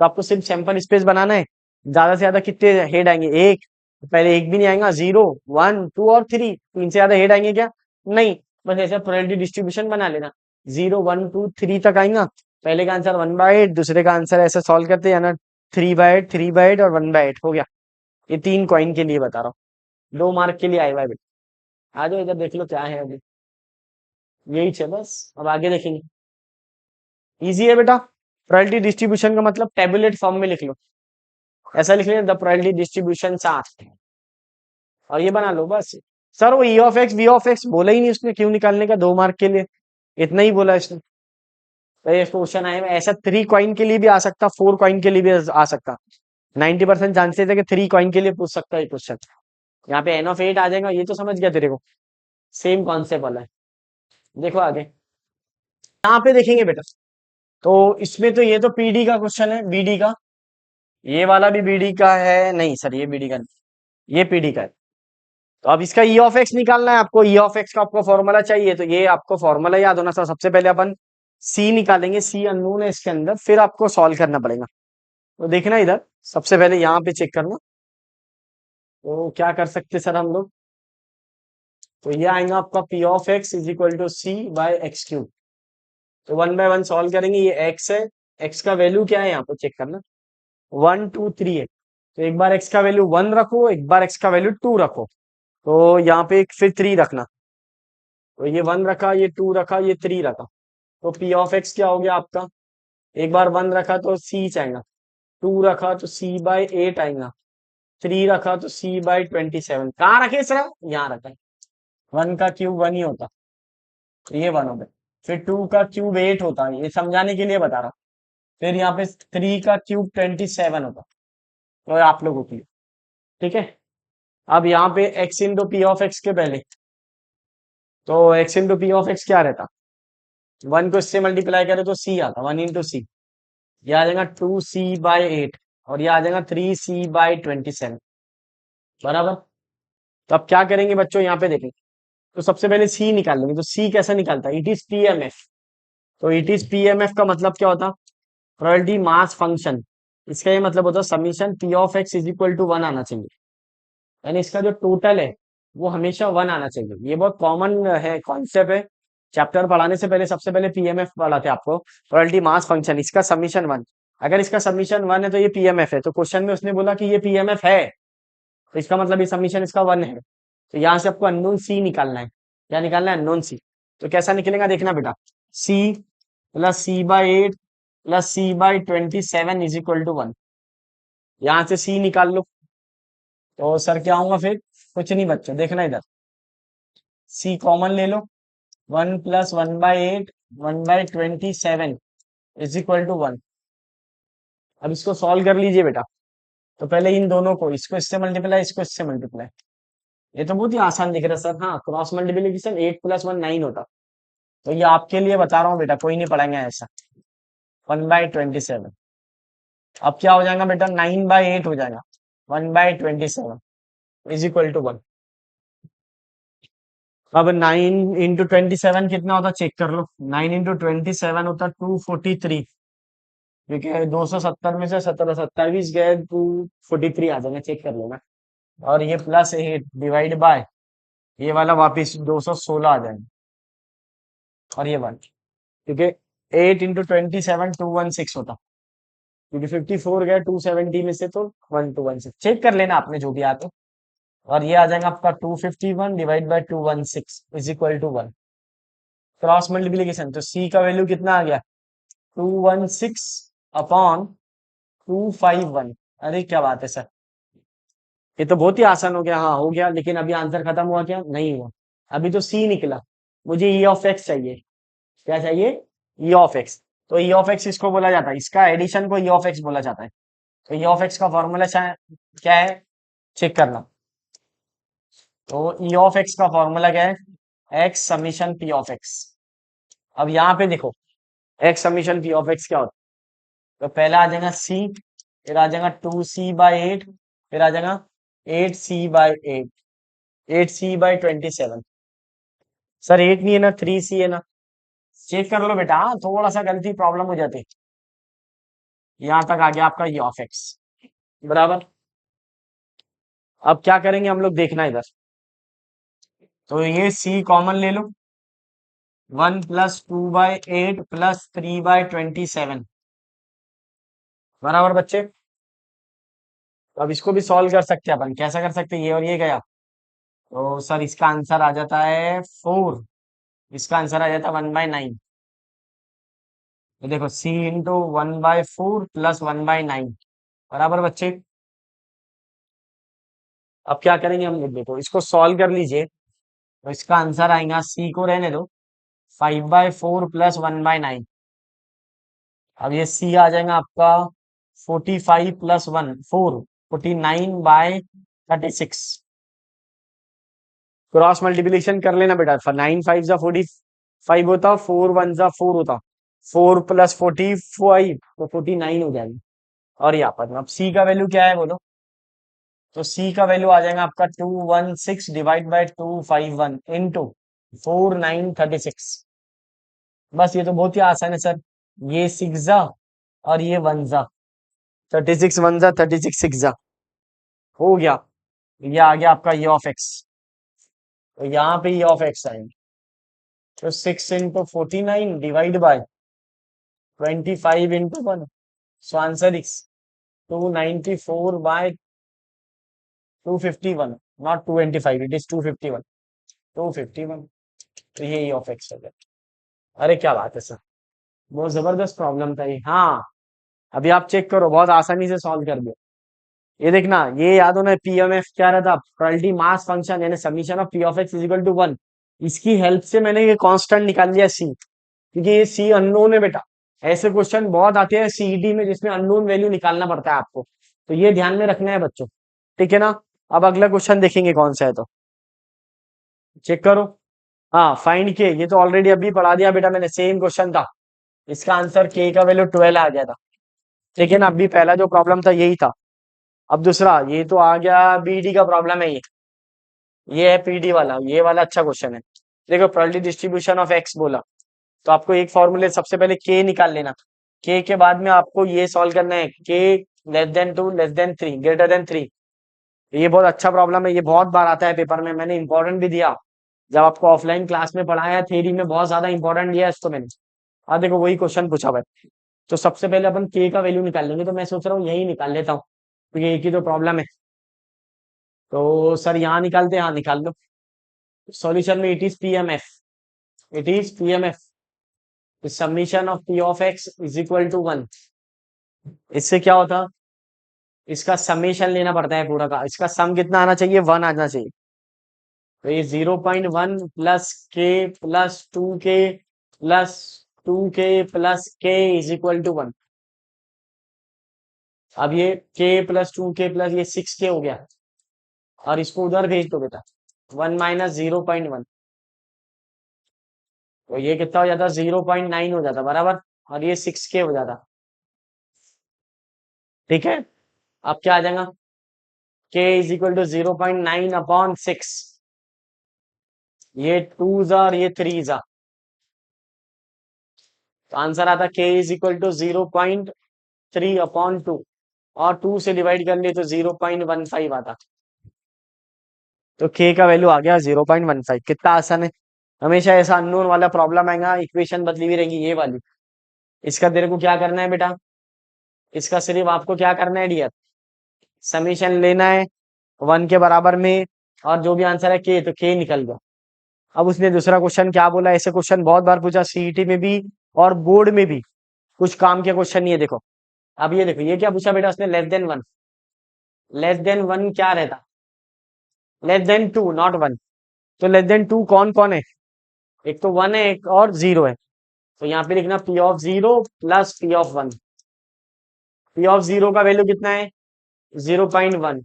तो आपको सिर्फ सैंपल स्पेस बनाना है, ज्यादा से ज्यादा कितने हेड आएंगे, एक, पहले एक भी नहीं आएगा, 0 1 2 और 3, तीन से ज्यादा हेड आएंगे क्या, नहीं। बस ऐसा प्रोबेबिलिटी डिस्ट्रीब्यूशन बना लेना, 0 1 2 3 तक आएगा। पहले का आंसर 1/8, दूसरे का आंसर ऐसे सॉल्व करते हैं ना, 3/8 3/8 और 1/8 हो गया। ये 3 कॉइन के लिए बता रहा हूँ, 2 मार्क के लिए आए हुआ है बेटा। आ जाओ इधर देख लो क्या है अभी, यही है बस, अब आगे देखेंगे। इजी है बेटा, प्रोबेबिलिटी डिस्ट्रीब्यूशन का मतलब टेबुलेट फॉर्म में लिख लो, ऐसा लिख लिया द प्रोबेबिलिटी डिस्ट्रीब्यूशन आर, और ये बना लो बस। सर वो E of x we of X बोला ही नहीं उसने, क्यों निकालने का 2 मार्क के लिए, इतना ही बोला इसने। तो ये क्वेश्चन आए, ऐसा 3 कॉइन के लिए भी आ सकता, 4 कॉइन के लिए भी आ सकता, 90% चांसेस है कि 3 कॉइन के लिए पूछ सकता है क्वेश्चन। यहाँ पे n ऑफ 8 आ जाएगा, ये तो समझ गया तेरे को, सेम कॉन्सेप्ट वाला है। देखो आगे, यहाँ पे देखेंगे बेटा, तो इसमें तो ये तो पीडी का क्वेश्चन है, बीडी का, ये वाला भी बीडी का है, नहीं सर ये बीडी का नहीं, ये पीडी का है। तो अब इसका ई ऑफ एक्स निकालना है आपको, ई ऑफ एक्स का आपको फॉर्मूला चाहिए, तो ये आपको फॉर्मूला याद होना था। सबसे पहले अपन सी निकालेंगे, सी अननोन है इसके अंदर, फिर आपको सॉल्व करना पड़ेगा। तो देखना इधर, सबसे पहले यहाँ पे चेक करना। तो क्या कर सकते सर हम लोग, तो ये आएगा आपका P of x is equal to C by X cube. तो 1/1 सॉल्व करेंगे, ये एक्स है, एक्स का वैल्यू क्या है यहाँ पे चेक करना, 1 2 3 है। तो एक बार एक्स का वैल्यू 1 रखो, एक बार एक्स का वैल्यू 2 रखो, तो यहाँ पे फिर 3 रखना। तो ये 1 रखा, ये 2 रखा, ये 3 रखा, तो पी ऑफ एक्स क्या हो गया आपका, एक बार 1 रखा तो सी आएगा, 2 रखा तो C/8 आएगा, 3 रखा तो C/27। कहाँ रखे सर, यहाँ रखा है, 1 का क्यूब 1 ही होता, तो ये 1 हो गया। फिर 2 का क्यूब 8 होता है, ये समझाने के लिए बता रहा हूँ। फिर यहाँ पे 3 का क्यूब 27 होता, तो आप लोगों की, ठीक है। अब यहाँ पे x into p of x के पहले, तो x into p of x क्या रहता, 1 को इससे मल्टीप्लाई करे तो c आता, 1 इंटू सी, ये आ जाएगा 2C/8, और ये आ जाएगा 3C/27, बराबर। तो अब क्या करेंगे बच्चों, यहाँ पे देखें, तो सबसे पहले सी निकालेंगे। तो सी कैसा निकालता है, इट इज पीएमएफ। तो इट इज पीएमएफ का मतलब क्या होता, प्रोबेबिलिटी मास फंक्शन। इसका ये मतलब होता है summation P of x is equal to 1 आना चाहिए, यानी इसका जो टोटल है वो हमेशा 1 आना चाहिए। ये बहुत कॉमन है, कॉन्सेप्ट है, चैप्टर पढ़ाने से पहले सबसे पहले पीएमएफ पढ़ाते हैं आपको, प्रोबेबिलिटी मास फंक्शन, इसका समीशन 1। अगर इसका समीशन 1 है तो ये पीएमएफ है। तो क्वेश्चन में उसने बोला कि ये पीएमएफ है, तो इसका मतलब ये समीशन इसका 1 है। तो यहाँ से आपको अननोन सी निकालना है, क्या निकालना है, अननोन सी। तो कैसा निकलेगा देखना बेटा, C plus C/8 plus C/27 is equal to 1। यहाँ से सी निकाल लो, तो सर क्या होगा फिर, कुछ नहीं बच्चों, देखना इधर, सी कॉमन ले लो, 1 प्लस 1/8 1/27 इज इक्वल टू 1। अब इसको सॉल्व कर लीजिए बेटा। तो पहले इन दोनों को, इसको इससे मल्टीप्लाई, इसको इससे मल्टीप्लाई, ये तो बहुत ही आसान दिख रहा है सर। हाँ, क्रॉस मल्टीप्लीकेशन 8 + 1 9 होता, तो ये आपके लिए बता रहा हूँ बेटा, कोई नहीं पढ़ाएंगे ऐसा। 1/27, अब क्या हो जाएगा बेटा, 9/8 हो जाएगा, 1/27 इज इक्वल टू 1। अब 9 × 27 कितना होता चेक कर लो। 9 × 27 होता 243, क्योंकि 270 में से 27 गए 243 आ जाएंगे, चेक कर लेना। और ये +8 डिवाइड बाय ये वाला वापिस 216 आ जाएंगे। और ये वन, क्योंकि 8 × 27 216 होता, क्योंकि 54 गए 270 में से तो 1216, चेक कर लेना आपने जो भी आते। और ये आ जाएगा आपका 251 divide by 216 is equal to 1। Cross multiplication, तो सी का वैल्यू कितना आ गया 216 अपॉन 251। अरे क्या बात है सर, ये तो बहुत ही आसान हो गया। हाँ हो गया, लेकिन अभी आंसर खत्म हुआ क्या, नहीं हुआ। अभी तो सी निकला, मुझे ई ऑफ एक्स चाहिए। क्या चाहिए, ई ऑफ एक्स। तो ई ऑफ एक्स इसको बोला जाता है, इसका एडिशन को ई ऑफ एक्स बोला जाता है। तो ई ऑफ एक्स का फॉर्मूला क्या है, चेक करना। तो ई ऑफ एक्स का फॉर्मूला क्या है, x summation P of x. अब यहाँ पे देखो, x summation P of x क्या होता है, तो पहला आ जाएगा सी, फिर आ जाएगा 2c/8, फिर आ जाएगा 8c/8, 8c/27। सर 8 नहीं है ना, 3c है ना, चेक कर लो बेटा। हाँ, थोड़ा सा गलती प्रॉब्लम हो जाती। यहाँ तक आ गया आपका ई ऑफ एक्स, बराबर। अब क्या करेंगे हम लोग, देखना इधर। तो ये सी कॉमन ले लो, 1 + 2/8 + 3/27, बराबर बच्चे। तो अब इसको भी सॉल्व कर सकते हैं अपन, कैसा कर सकते हैं, ये और ये गया, तो सर इसका आंसर आ जाता है 4। इसका आंसर आ जाता है 1/9। तो देखो सी इंटू 1/4 + 1/9, बराबर बच्चे। अब क्या करेंगे हम लोग, देखो इसको सॉल्व कर लीजिए। तो इसका आंसर आएगा, सी को रहने दो, 5/4 + 1/9। अब ये सी आ जाएगा आपका 45 + 1 4, 49/36। क्रॉस मल्टीप्लीकेशन कर लेना बेटा, 9 5 जा 45 होता, 4 1 जा 4 होता, 4 + 45 तो 49 हो जाएगी। और यहाँ पर अब सी का वैल्यू क्या है बोलो। तो सी का वैल्यू आ जाएगा आपका 216 डिवाइड बाय 251 इंटू 4936। बस ये तो बहुत ही आसान है सर, ये 6 जा और ये 1 जा, 36 1 जा 36 6 जा, हो गया। ये आ गया आपका ये ऑफ एक्स। तो यहाँ पे ये ऑफ एक्स आएंगे, तो 6 × 49 divide by 25 × 1, so answer is 294/251, not 225, it is 251, 251। तो ये ऑफ एक्स हो गया। अरे क्या बात है सर, बहुत जबरदस्त प्रॉब्लम था ये। हाँ, अभी आप चेक करो, बहुत आसानी से सॉल्व कर दिया। ये देखना, ये याद होना, पीएमएफ क्या रहता, प्रोबेबिलिटी मास फंक्शन, यानी summation of P of x is equal to 1। इसकी हेल्प से मैंने ये कांस्टेंट निकाल लिया सी, क्योंकि ये सी अननोन है बेटा। ऐसे क्वेश्चन बहुत आते हैं सीईटी में जिसमें अननोन वैल्यू निकालना पड़ता है आपको, तो ये ध्यान में रखना है बच्चों, ठीक है ना। अब अगला क्वेश्चन देखेंगे कौन सा है, तो चेक करो। हाँ, फाइंड के, ये तो ऑलरेडी अभी पढ़ा दिया बेटा मैंने, सेम क्वेश्चन था। इसका आंसर के का वैल्यू 12 आ गया था, ठीक है ना। अभी पहला जो प्रॉब्लम था यही था। अब दूसरा, ये तो आ गया बीडी का प्रॉब्लम है ये है पीडी वाला, ये वाला अच्छा क्वेश्चन है। देखो प्रोबेबिलिटी डिस्ट्रीब्यूशन ऑफ एक्स बोला, तो आपको एक फॉर्मूले सबसे पहले के निकाल लेना। के के बाद में आपको ये सॉल्व करना है, के <2 <3 <3। ये बहुत अच्छा प्रॉब्लम है, ये बहुत बार आता है पेपर में, मैंने इंपॉर्टेंट भी दिया जब आपको ऑफलाइन क्लास में पढ़ाया, थ्योरी में बहुत ज्यादा इंपॉर्टेंट दिया इसको मैंने। हाँ देखो वही क्वेश्चन पूछा हुआ है। तो सबसे पहले अपन के का वैल्यू निकाल लेंगे, तो मैं सोच रहा हूँ यही निकाल लेता हूँ, क्योंकि एक ही तो प्रॉब्लम है। तो सर यहाँ निकालते हैं, हाँ निकाल लो। सॉल्यूशन में it is PMF, it is PMF, summation of P of x is equal to 1। इससे क्या होता, इसका समेशन लेना पड़ता है पूरा का, इसका सम कितना आना चाहिए, 1 आना चाहिए। तो ये 0.1 + के +2 के +2 के +के इज इक्वल टू 1। अब ये के +2 के ये 6 के हो गया, और इसको उधर भेज दो बेटा, 1 - 0.1, तो ये कितना हो जाता, 0.9 हो जाता, बराबर। और ये 6 के हो जाता, ठीक है। अब क्या आ जाएगा, के इज इक्वल टू 0.9/6। ये 2 जा और ये 3 जा, तो आंसर आता k इज इक्वल टू 0.3/2, और 2 से डिवाइड कर लिए तो 0.15 आता। तो k का वैल्यू आ गया 0.15। कितना आसान है। हमेशा ऐसा अननोन वाला प्रॉब्लम आएगा, इक्वेशन बदली हुई रहेगी ये वाली। इसका तेरे को क्या करना है बेटा, इसका सिर्फ आपको क्या करना है डियर, समीशन लेना है 1 के बराबर में, और जो भी आंसर है के, तो के निकल गया। अब उसने दूसरा क्वेश्चन क्या बोला, ऐसे क्वेश्चन बहुत बार पूछा सीईटी में भी और बोर्ड में भी, कुछ काम के क्वेश्चन नहीं है। देखो अब ये देखो, ये क्या पूछा बेटा उसने, लेस देन 1। लेस देन 1 क्या रहता, लेस देन 2 नॉट 1। तो लेस देन 2 कौन कौन है, एक तो 1 है, एक और 0 है। तो यहाँ पे लिखना P of 0 plus P of 1। P of 0 का वैल्यू कितना है 0.1,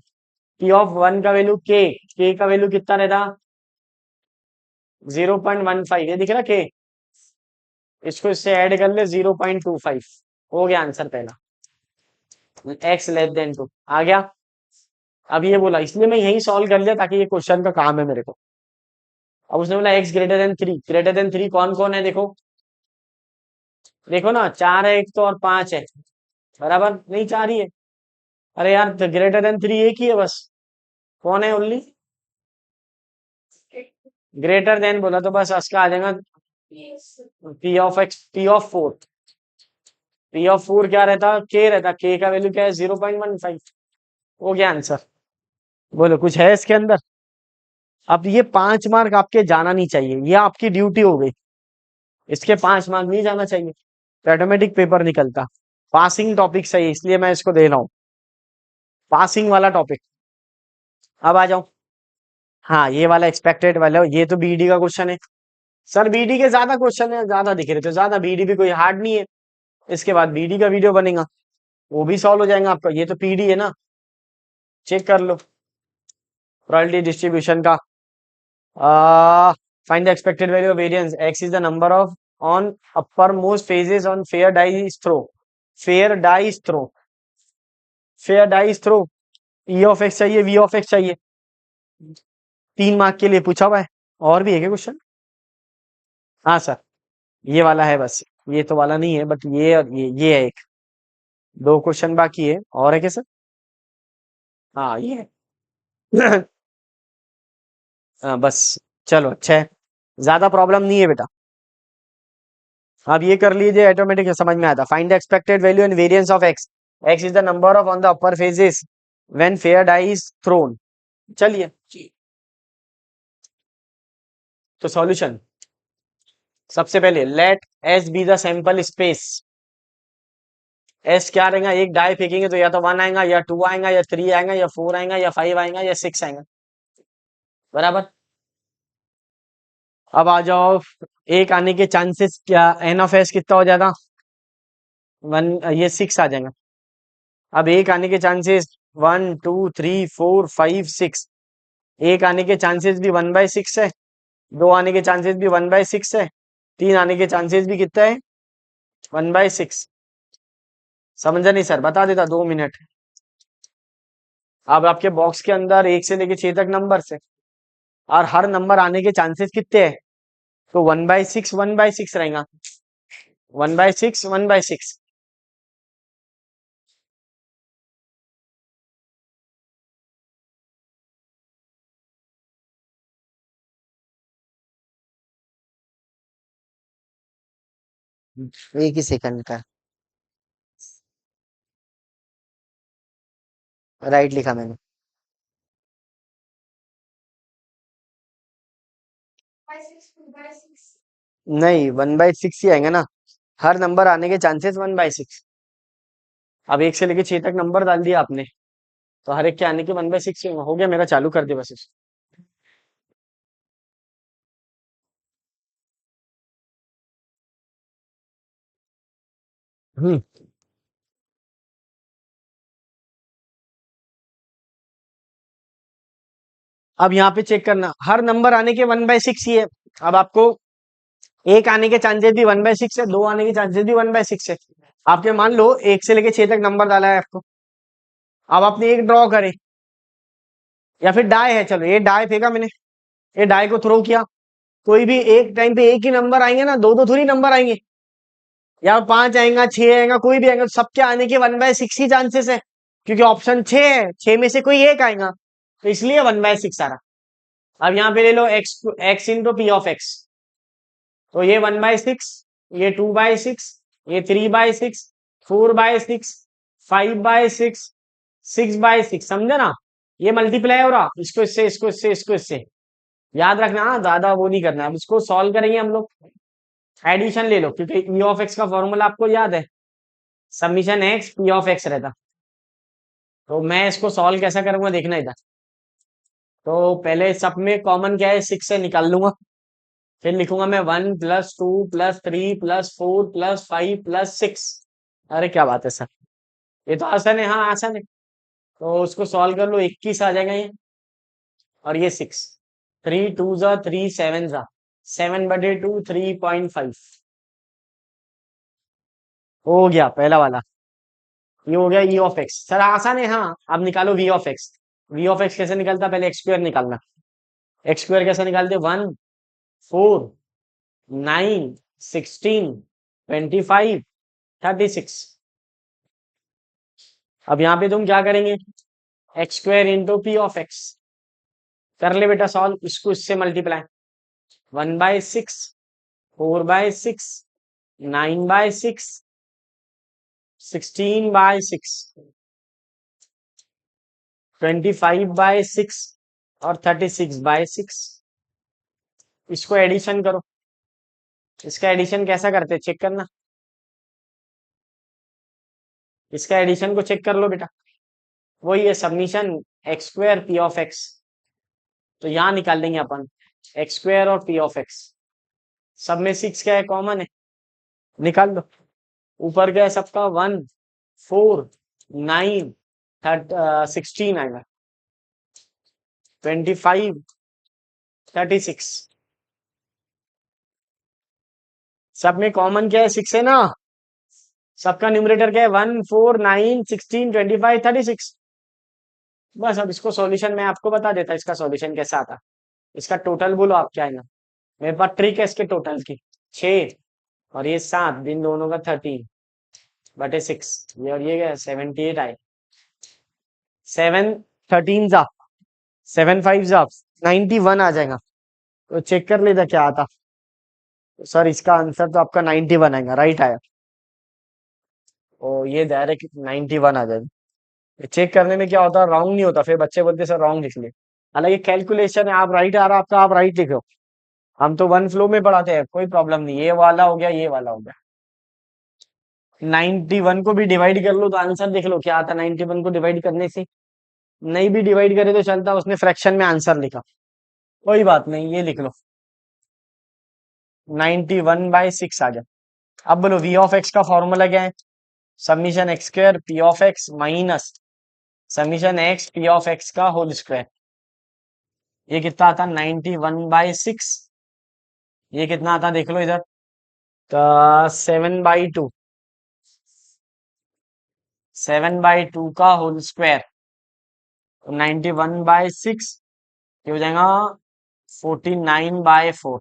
पी ऑफ 1 का वैल्यू के का वैल्यू कितना रहता 0.15, ये दिख रहा के, इसको इससे ऐड कर ले 0.25, हो गया आंसर पहला। एक्स लेस देन 2 आ गया। अब ये बोला, इसलिए मैं यही सॉल्व कर लिया ताकि ये क्वेश्चन का काम है मेरे को। अब उसने बोला x greater than 3, greater than 3 कौन कौन है, देखो देखो ना, 4 है एक तो और 5 है, बराबर नहीं 4 ही है। अरे यार ग्रेटर देन 3 एक ही है बस, कौन है ओनली, ग्रेटर देन बोला तो बस इसका आ जाएगा P of x, p of 4। P of 4 क्या रहता, के रहता, के का वैल्यू क्या है 0.15, हो गया आंसर। बोलो कुछ है इसके अंदर। अब ये 5 मार्क आपके जाना नहीं चाहिए, ये आपकी ड्यूटी हो गई, इसके 5 मार्क नहीं जाना चाहिए, तो ऑटोमेटिक पेपर निकलता। पासिंग टॉपिक सही, इसलिए मैं इसको दे रहा हूँ, पासिंग वाला टॉपिक। अब आ जाओ, हाँ ये वाला एक्सपेक्टेड वाला, ये तो बीडी का क्वेश्चन है। सर बीडी के ज्यादा क्वेश्चन है, ज्यादा दिख रहे थे ज्यादा, बीडी भी कोई हार्ड नहीं है। इसके बाद बीडी का वीडियो बनेगा, वो भी सॉल्व हो जाएगा आपका। ये तो पीडी है ना, चेक कर लो प्रोबेबिलिटी डिस्ट्रीब्यूशन का। Find the expected value of variance, X is the number of on upper most faces on fair dice throw, fair dice throw, fair dice throw. E of X चाहिए, V of X चाहिए, 3 mark के लिए पूछा हुआ है। और भी है क्या क्वेश्चन, हाँ सर ये वाला है बस, ये तो वाला नहीं है, बट ये और ये है एक, 2 क्वेश्चन बाकी है। और है क्या सर, हाँ ये है। हाँ बस, चलो अच्छा है, ज्यादा प्रॉब्लम नहीं है बेटा। अब ये कर लीजिए, ऑटोमेटिक समझ में आता। Find the expected value and variance of X, X is the number of on the upper faces when fair die is thrown. चलिए तो सॉल्यूशन, सबसे पहले let S be the sample space. S क्या रहेगा, एक डाई फेंकेंगे तो या तो 1 आएगा, या 2 आएगा, या 3 आएगा, या 4 आएगा, या 5 आएगा, या 6 आएगा, बराबर। अब आ जाओ, एक आने के चांसेस क्या, एन ऑफ एस कितना हो जाएगा 1, ये 6 आ जाएगा। अब एक आने के चांसेस 1 2 3 4 5 6, एक आने के चांसेस भी 1/6 है, 2 आने के चांसेस भी 1/6 है, 3 आने के चांसेस भी कितना है 1/6। समझा नहीं सर, बता देता 2 मिनट। अब आपके बॉक्स के अंदर 1 से लेके 6 तक नंबर है, और हर नंबर आने के चांसेस कितने हैं, तो 1/6 1/6 रहेगा, 1/6 1/6। एक ही सेकंड का, राइट लिखा मैंने। नहीं 1/6 ही आएगा ना, हर नंबर आने के चांसेस 1/6। अब 1 से लेके 6 तक नंबर डाल दिया आपने, तो हर एक के आने के 1/6 हो गया मेरा। चालू कर दे बस इसको। हम्म अब यहाँ पे चेक करना, हर नंबर आने के 1/6 ही है। अब आपको एक आने के चांसेस भी 1/6 है, 2 आने के चांसेस भी 1/6 है। आपके मान लो 1 से लेके 6 तक नंबर डाला है आपको, अब आपने एक ड्रॉ करे, या फिर डाई है, चलो ये डाई फेंका मैंने, ये डाई को थ्रो किया, कोई भी एक टाइम पे एक ही नंबर आएंगे ना, दो दो थोड़ी नंबर आएंगे, या 5 आएगा 6 आएगा कोई भी आएगा, तो सबके आने के 1/6 ही चांसेस है, क्योंकि ऑप्शन 6 है, 6 में से कोई एक आएगा, तो इसलिए 1/6 आ रहा। अब यहाँ पे ले लो x, x into p of x, तो ये 1/6, ये 2/6, ये 3/6, 4/6, 5/6, 6/6, समझे ना? ये मल्टीप्लाई हो रहा, इसको इससे, इसको इससे, इसको इससे, याद रखना, हाँ, ज्यादा वो नहीं करना। अब इसको सॉल्व करेंगे हम लोग, एडिशन ले लो, क्योंकि ई ऑफ एक्स का फॉर्मूला आपको याद है, summation x p of x रहता। तो मैं इसको सॉल्व कैसा करूंगा देखना इधर। तो पहले सब में कॉमन क्या है, 6 से निकाल लूंगा, फिर लिखूंगा मैं 1+2+3+4+5+6। अरे क्या बात है सर, ये तो आसान है, हाँ आसान है। तो उसको सॉल्व कर लो, 21 आ जाएगा ये, और ये 6, 3 2 3 7 7/2 3.5 हो गया पहला वाला। ये हो गया ई ऑफ एक्स, सर आसान है, हाँ। अब निकालो V of x. We of X कैसे निकलता, पहले एक्स स्क्वायर निकालना। एक्स स्क्वायर कैसे निकालते, 1 4 9 16 25 36। अब यहाँ पे तुम क्या करेंगे, x square into p of x, कर ले बेटा सॉल्व, इसको इससे मल्टीप्लाई, 1/6, 4/6, 9/6, 16/6, 25/6 और 36/6। इसको एडिशन करो, इसका एडिशन कैसा करते चेक करना, इसका एडिशन को चेक कर लो बेटा। वही है submission x square p of x, तो यहां निकाल लेंगे अपन एक्स स्क्वायर और पी ऑफ एक्स। सब में 6 क्या है, कॉमन है, निकाल लो। ऊपर क्या है सबका, 1 4 9 16 आएगा, 25 36। सब में कॉमन क्या है, 6 है ना, सबका न्यूमरेटर क्या है, 1 4 9 16 25 36। बस अब इसको सॉल्यूशन मैं आपको बता देता, इसका सॉल्यूशन कैसा आता। इसका टोटल बोलो आप क्या आएगा, मेरे पास ट्रिक है इसके टोटल की, 6 और ये 7, इन दोनों का 13/6, ये और ये क्या 78 आए, 7 13 जा, 7 5 जा, 91 आ जाएगा। तो चेक कर लेता क्या आता। तो सर इसका आंसर तो आपका 91 आएगा, राइट आया। और ये डायरेक्ट 91 आ जाएगा। चेक करने में क्या होता है, रॉन्ग नहीं होता, फिर बच्चे बोलते सर रॉन्ग लिख लिए, हालांकि कैलकुलेशन है, आप राइट आ रहा आपका, आप राइट लिखो। हम तो वन फ्लो में पढ़ाते हैं, कोई प्रॉब्लम नहीं, ये वाला हो गया, ये वाला हो गया। 91 को भी डिवाइड कर लो तो आंसर देख लो क्या आता, 91 को डिवाइड करने से। नहीं भी डिवाइड करे तो चलता, उसने फ्रैक्शन में आंसर लिखा, कोई बात नहीं, ये लिख लो 91/6 आ गया। अब बोलो वी ऑफ एक्स का फॉर्मूला क्या है, summation x square p of x minus summation x p of x का होल स्क्वायर। ये कितना आता, 91/6। ये कितना आता देख लो इधर, 7/2, 7/2 का होल स्क्वायर, तो 91/6 ये हो जाएगा 49/4,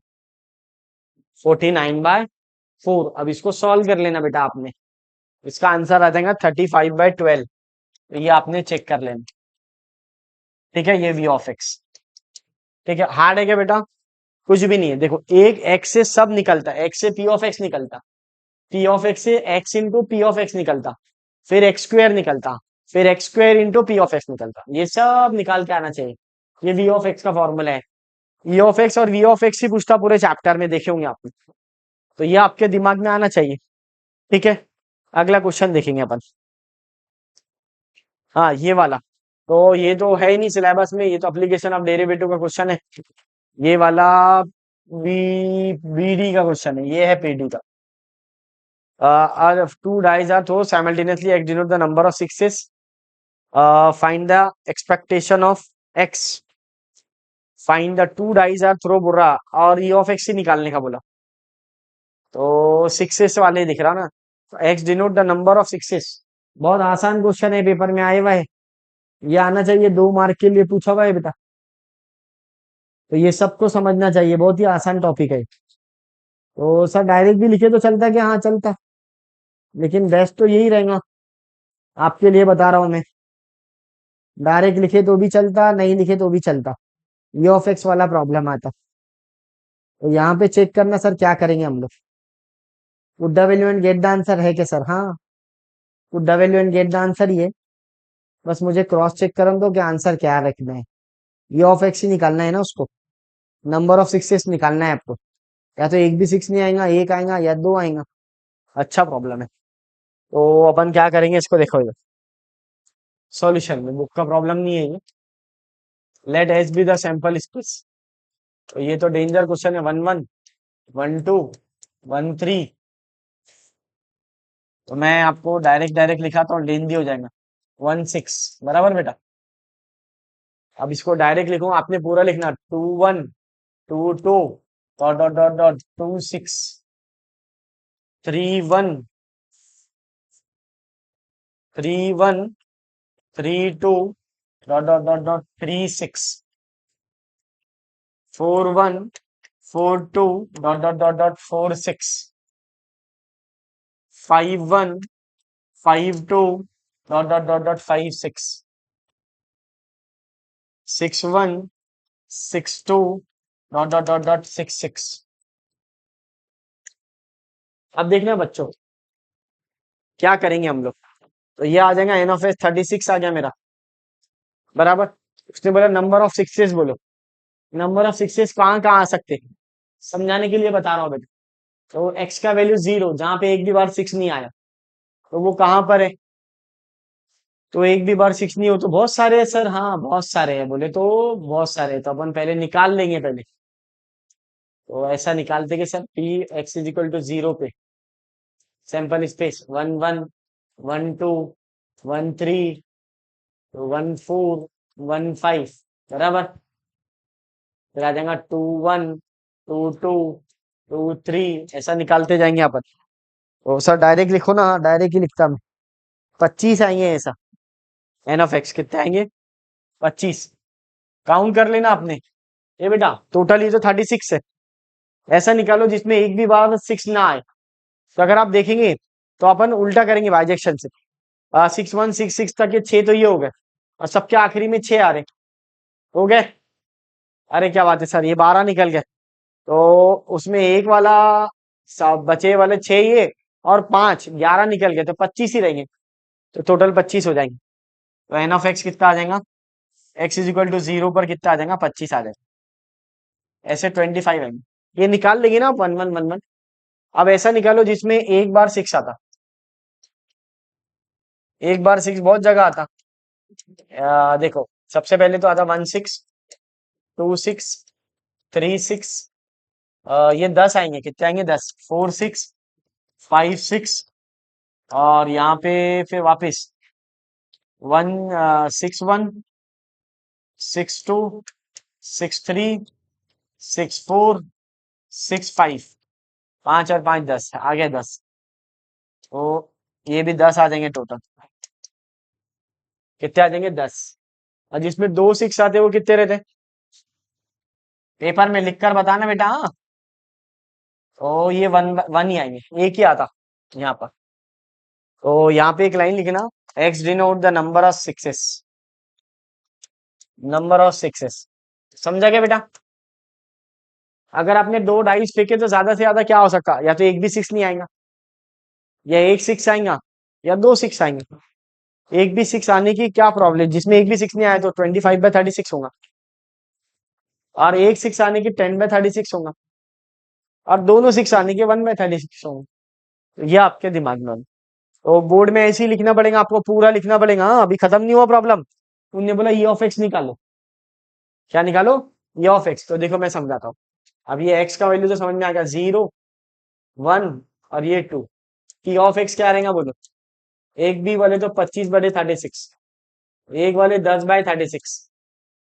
49/4। अब इसको सॉल्व कर लेना बेटा आपने, इसका आंसर आ जाएगा 35/12। तो ये आपने चेक कर लेना, ठीक है, ये वी ऑफ एक्स। ठीक है, हार्ड है क्या बेटा, कुछ भी नहीं है। देखो एक एक्स से सब निकलता है, एक्स से पी ऑफ एक्स निकलता, पी ऑफ एक्स से x into p of x निकलता, फिर एक्स स्क्वायर निकलता, फिर x square into p of x निकलता, ये सब निकाल के आना चाहिए। ये वी ऑफ एक्स का फॉर्मूला है। ई ऑफ एक्स और वी ऑफ एक्स ही पूछता पूरे चैप्टर में, देखे होंगे आपने, तो ये आपके दिमाग में आना चाहिए। ठीक है, अगला क्वेश्चन देखेंगे अपन। हाँ ये वाला, तो ये तो है ही नहीं सिलेबस में, ये तो एप्लीकेशन ऑफ डेरिवेटिव का क्वेश्चन है। ये वाला बी बीडी का क्वेश्चन है, ये है पीडी का। Two dice are thrown simultaneously, x denote the number of sixes. Find the expectation of x. Find the two dice are thrown, बोल रहा, और e of x ही निकालने का बोला, तो सिक्सेस वाले दिख रहा ना, तो x denote the number of sixes. बहुत आसान क्वेश्चन है, पेपर में आए हुआ है, ये आना चाहिए, 2 मार्क के लिए पूछा हुआ है बेटा। तो ये सबको समझना चाहिए, बहुत ही आसान टॉपिक है। तो सर डायरेक्ट भी लिखे तो चलता कि हाँ चलता, लेकिन बेस्ट तो यही रहेगा, आपके लिए बता रहा हूँ मैं। डायरेक्ट लिखे तो भी चलता, नहीं लिखे तो भी चलता, ये ऑफ एक्स वाला प्रॉब्लम आता। तो यहाँ पे चेक करना सर क्या करेंगे हम लोग। Would the value and get the answer है क्या सर? हाँ, would the value and get the answer ही है। बस मुझे क्रॉस चेक करन दो कि आंसर क्या रखना है। ये ऑफ एक्स ही निकालना है ना उसको, नंबर ऑफ सिक्सेस निकालना है आपको। या तो एक भी सिक्स नहीं आएगा, एक आएगा या दो आएगा। अच्छा प्रॉब्लम है। तो अपन क्या करेंगे इसको, देखो ये सॉल्यूशन में बुक का प्रॉब्लम नहीं है ये। Let H be the sample space. तो ये तो डेंजर क्वेश्चन है। 1 1 1 2 1 3। तो मैं आपको डायरेक्ट डायरेक्ट लिखा तो लेंदी हो जाएगा। 1 6 बराबर बेटा। अब इसको डायरेक्ट लिखूं, आपने पूरा लिखना 2 1 2 2 dot dot dot dot 2 6 3 1 3 1 3 2 dot dot dot dot 3 6 4 1 4 2 dot dot dot dot 4 6 5 1 5 2 dot dot dot dot 5 6 6 1 6 2 dot dot dot dot 6 6। अब देखना बच्चों क्या करेंगे हम लोग। तो ये आ जाएगा एन ऑफ एस 36 आ गया मेरा, बराबर। उसने बोला नंबर ऑफ सिक्सेस बोलो। नंबर ऑफ सिक्सेस कहाँ कहाँ आ सकते हैं, समझाने के लिए बता रहा हूँ बेटा। तो एक्स का वैल्यू 0, जहां पे एक भी बार 6 नहीं आया, तो वो कहाँ पर है। तो एक भी बार 6 नहीं हो तो बहुत सारे है सर। हाँ बहुत सारे हैं बोले तो, बहुत सारे हैं। तो अपन पहले निकाल लेंगे पहले। तो ऐसा निकालते कि sir P X is equal to 0 पे सैंपल स्पेस 1 1 1 2 1 3 1 4 1 5 बराबर। फिर आ जाएगा 2 1 2 2 2 3, ऐसा निकालते जाएंगे अपन। तो सर डायरेक्ट लिखो ना, डायरेक्ट ही लिखता मैं। 25 आएंगे ऐसा। एन ऑफ एक्स कितने आएंगे? 25। काउंट कर लेना आपने। ये बेटा टोटल ये तो 36 है। ऐसा निकालो जिसमें एक भी बार 6 ना आए। तो अगर आप देखेंगे तो अपन उल्टा करेंगे बाइजेक्शन से। 6 1 6 6 तक के 6 तो ये हो गए, और सबके आखिरी में 6 आ रहे। हो गए। अरे क्या बात है सर, ये 12 निकल गए। तो उसमें एक वाला सब बचे वाले 6 ये, और 5 11 निकल गए, तो 25 ही रहेंगे। तो टोटल 25 हो जाएंगे। तो एन ऑफ एक्स कितना आ जाएगा? एक्स इज इक्वल टू 0 पर कितना आ जाएगा? 25 आ जाएगा। ऐसे 25 आएंगे। ये निकाल लेंगे ना 1 1 1 1। अब ऐसा निकालो जिसमें एक बार 6 आता। एक बार 6 बहुत जगह आता। देखो सबसे पहले तो आता 1 6 2 6 3 6। ये 10 आएंगे। कितने आएंगे? 10 4 6 5 6। और यहाँ पे फिर वापस 1 6 1 6 2 6 3 6 4 6 5। 5 और 5 10 आ गए 10। तो ये भी 10 आ जाएंगे टोटल। कितने आ जाएंगे? 10। और जिसमें 2 6 आते वो कितने रहते? पेपर में लिखकर बताना बेटा। हाँ, तो ये 1 1 ही आएंगे, एक ही आता यहाँ पर। तो यहाँ पे एक लाइन लिखना, x denote the number of sixes. Number of sixes, समझा क्या बेटा? अगर आपने 2 डाइस फेंके तो ज्यादा से ज्यादा क्या हो सकता, या तो एक भी 6 नहीं आएगा, या एक 6 आएगा, या 2 6 आएंगे। एक भी 6 आने की क्या प्रॉब्लम, जिसमें एक भी 6 नहीं आया तो 25/36 होगा। और एक 6 आने की 10/36 होगा। और दोनों 6 आने के 1/36 होगा। तो ये आपके दिमाग में। तो बोर्ड में ऐसे ही लिखना पड़ेगा आपको, पूरा लिखना पड़ेगा। हाँ अभी खत्म नहीं हुआ प्रॉब्लम। उन्होंने बोला ई ऑफ एक्स निकालो। क्या निकालो? ई ऑफ एक्स। तो देखो मैं समझाता हूँ। अब ये एक्स का वैल्यू तो समझ में आ गया, 0 1 और ये 2। ई ऑफ एक्स क्या रहेगा बोलो? एक भी वाले तो 25/36, एक वाले 10/36,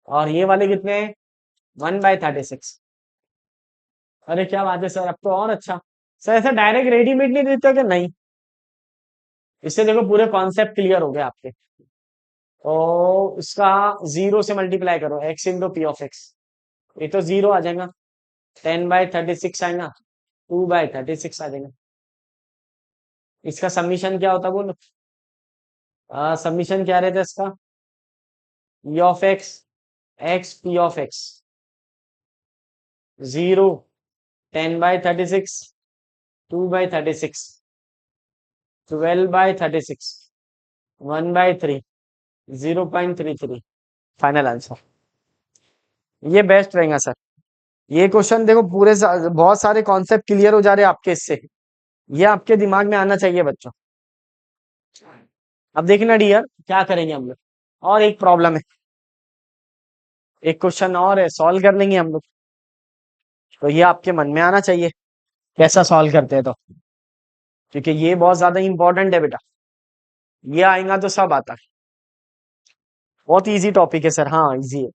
और ये वाले कितने हैं? 1/36। अरे क्या बात है सर, अब तो और अच्छा। सर ऐसा डायरेक्ट रेडीमेड नहीं देते क्या? नहीं, इससे देखो पूरे कॉन्सेप्ट क्लियर हो गए आपके। तो इसका 0 से मल्टीप्लाई करो, x into p of x. ये तो 0 आ जाएगा, 10/36 आएगा, 2/36 आ जाएगा। इसका सबमिशन क्या होता बोलो? सबमिशन क्या रहता है इसका? ई of X, x p of x, 0, 10/36, 2/36, 12/36, 1/3, 0.33। Final answer. ये बेस्ट रहेगा सर। ये क्वेश्चन देखो पूरे बहुत सारे कॉन्सेप्ट क्लियर हो जा रहे हैं आपके इससे। ये आपके दिमाग में आना चाहिए बच्चों। अब देखना डियर क्या करेंगे हम लोग। और एक प्रॉब्लम है, एक क्वेश्चन और है, सॉल्व कर लेंगे हम लोग। तो ये आपके मन में आना चाहिए कैसा सॉल्व करते हैं तो, क्योंकि ये बहुत ज्यादा इंपॉर्टेंट है बेटा। ये आएगा तो सब आता है। बहुत इजी टॉपिक है सर, हाँ इजी है।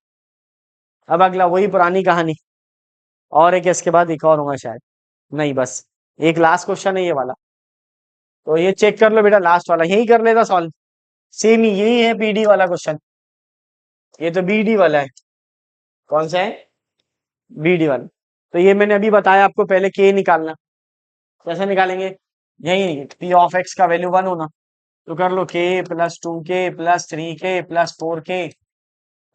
अब अगला वही पुरानी कहानी, और एक इसके बाद एक और होगा शायद, नहीं बस एक लास्ट क्वेश्चन है ये वाला। तो ये चेक कर लो बेटा, लास्ट वाला यही कर लेगा सॉल्व। सेम ही यही है पीडी वाला क्वेश्चन। ये तो बीडी वाला है। कौन सा है? बीडी वाला। तो ये मैंने अभी बताया आपको, पहले के निकालना। कैसे निकालेंगे? यही पी ऑफ एक्स का वैल्यू 1 होना, तो कर लो K plus 2k plus 3k plus 4k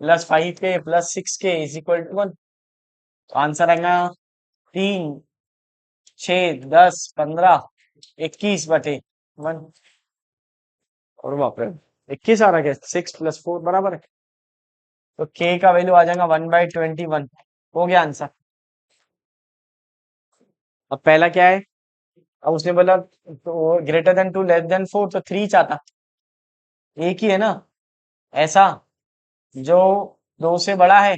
plus 5k plus 6k is equal to 1। तो आंसर आएगा 3, 6, 10, 15, 21/1। और बाप रे, 21 आ रहा है, 6 + 4 बराबर है। तो k का वैल्यू आ जाएगा 1/21। हो गया आंसर। अब पहला क्या है? अब उसने बोला तो ग्रेटर देन 2 लेस देन 4, तो 3 चाहता। एक ही है ना ऐसा, जो 2 से बड़ा है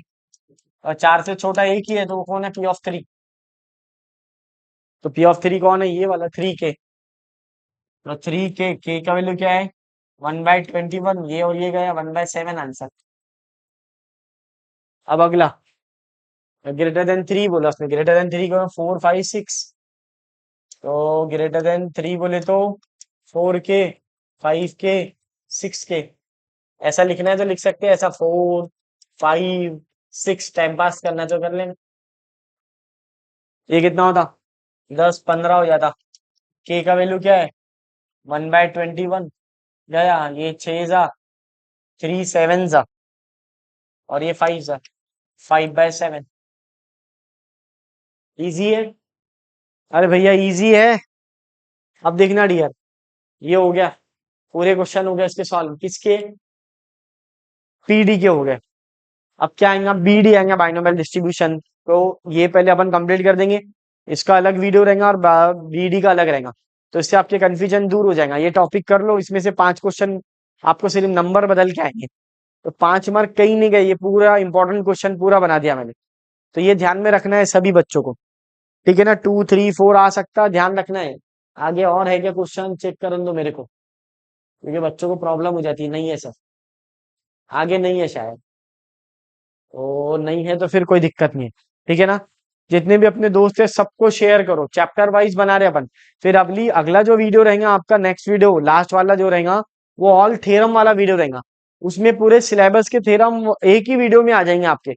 और 4 से छोटा एक ही है, तो वो कौन है? P(3). तो P(3) कौन है? ये वाला 3k। तो 3k का वैल्यू क्या है? 1/21। ये और ये गया 1/7 आंसर। अब अगला ग्रेटर देन 3 बोला उसने, ग्रेटर देन 3 को 4, 5, 6। तो ग्रेटर देन 3 बोले तो 4k, 5k, 6k। ऐसा लिखना है तो लिख सकते हैं, ऐसा 4, 5, 6 टाइम पास करना है तो कर लेना। ये कितना होता? 10, 15 हो जाता। के का वैल्यू क्या है? 1/21 गया। ये 6 जा, 3 7 जा, और ये 5 जा, 5/7। इजी है। अरे भैया इजी है। अब देखना डियर, ये हो गया, पूरे क्वेश्चन हो गया इसके सॉल्व। किसके? पीडी के हो गए। अब क्या आएगा? बीडी आएगा, बाइनोमियल डिस्ट्रीब्यूशन। तो ये पहले अपन कंप्लीट कर देंगे। इसका अलग वीडियो रहेगा और बीडी का अलग रहेगा, तो इससे आपके कंफ्यूजन दूर हो जाएगा। ये टॉपिक कर लो, इसमें से 5 क्वेश्चन आपको सिर्फ नंबर बदल के आएंगे, तो 5 मार्क कहीं नहीं गए। ये पूरा इंपॉर्टेंट क्वेश्चन पूरा बना दिया मैंने। तो ये ध्यान में रखना है सभी बच्चों को, ठीक है ना? 2, 3, 4 आ सकता है, ध्यान रखना है। आगे और है क्या क्वेश्चन? चेक करने दो मेरे को, क्योंकि बच्चों को प्रॉब्लम हो जाती है। नहीं है सर, आगे नहीं है शायद। तो नहीं है तो फिर कोई दिक्कत नहीं है, ठीक है ना? जितने भी अपने दोस्त है सबको शेयर करो। चैप्टर वाइज बना रहे अपन। फिर अगला जो वीडियो रहेगा आपका, नेक्स्ट वीडियो लास्ट वाला जो रहेगा, वो ऑल थ्योरम वाला वीडियो रहेगा। उसमें पूरे सिलेबस के थ्योरम एक ही वीडियो में आ जाएंगे आपके,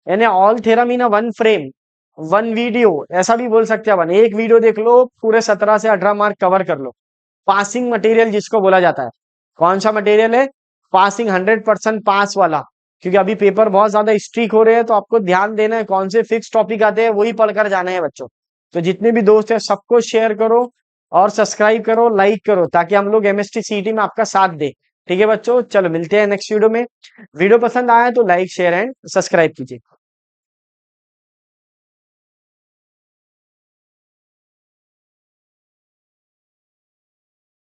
यानी all theorem in one frame, one video, ऐसा भी बोल सकते हैं अपन। एक वीडियो देख लो, पूरे 17 से 18 मार्क कवर कर लो। पासिंग मटेरियल जिसको बोला जाता है। कौन सा मटेरियल है? पासिंग, 100% पास वाला। क्योंकि अभी पेपर बहुत ज्यादा स्ट्रिक हो रहे हैं, तो आपको ध्यान देना है कौन से फिक्स टॉपिक आते हैं वही पढ़कर जाना है बच्चों। तो जितने भी दोस्त हैं सबको शेयर करो और सब्सक्राइब करो, लाइक करो, ताकि हम लोग एमएसटी सीटी में आपका साथ दे। ठीक है बच्चों, चलो मिलते हैं नेक्स्ट वीडियो में। वीडियो पसंद आया तो लाइक, शेयर एंड सब्सक्राइब कीजिए।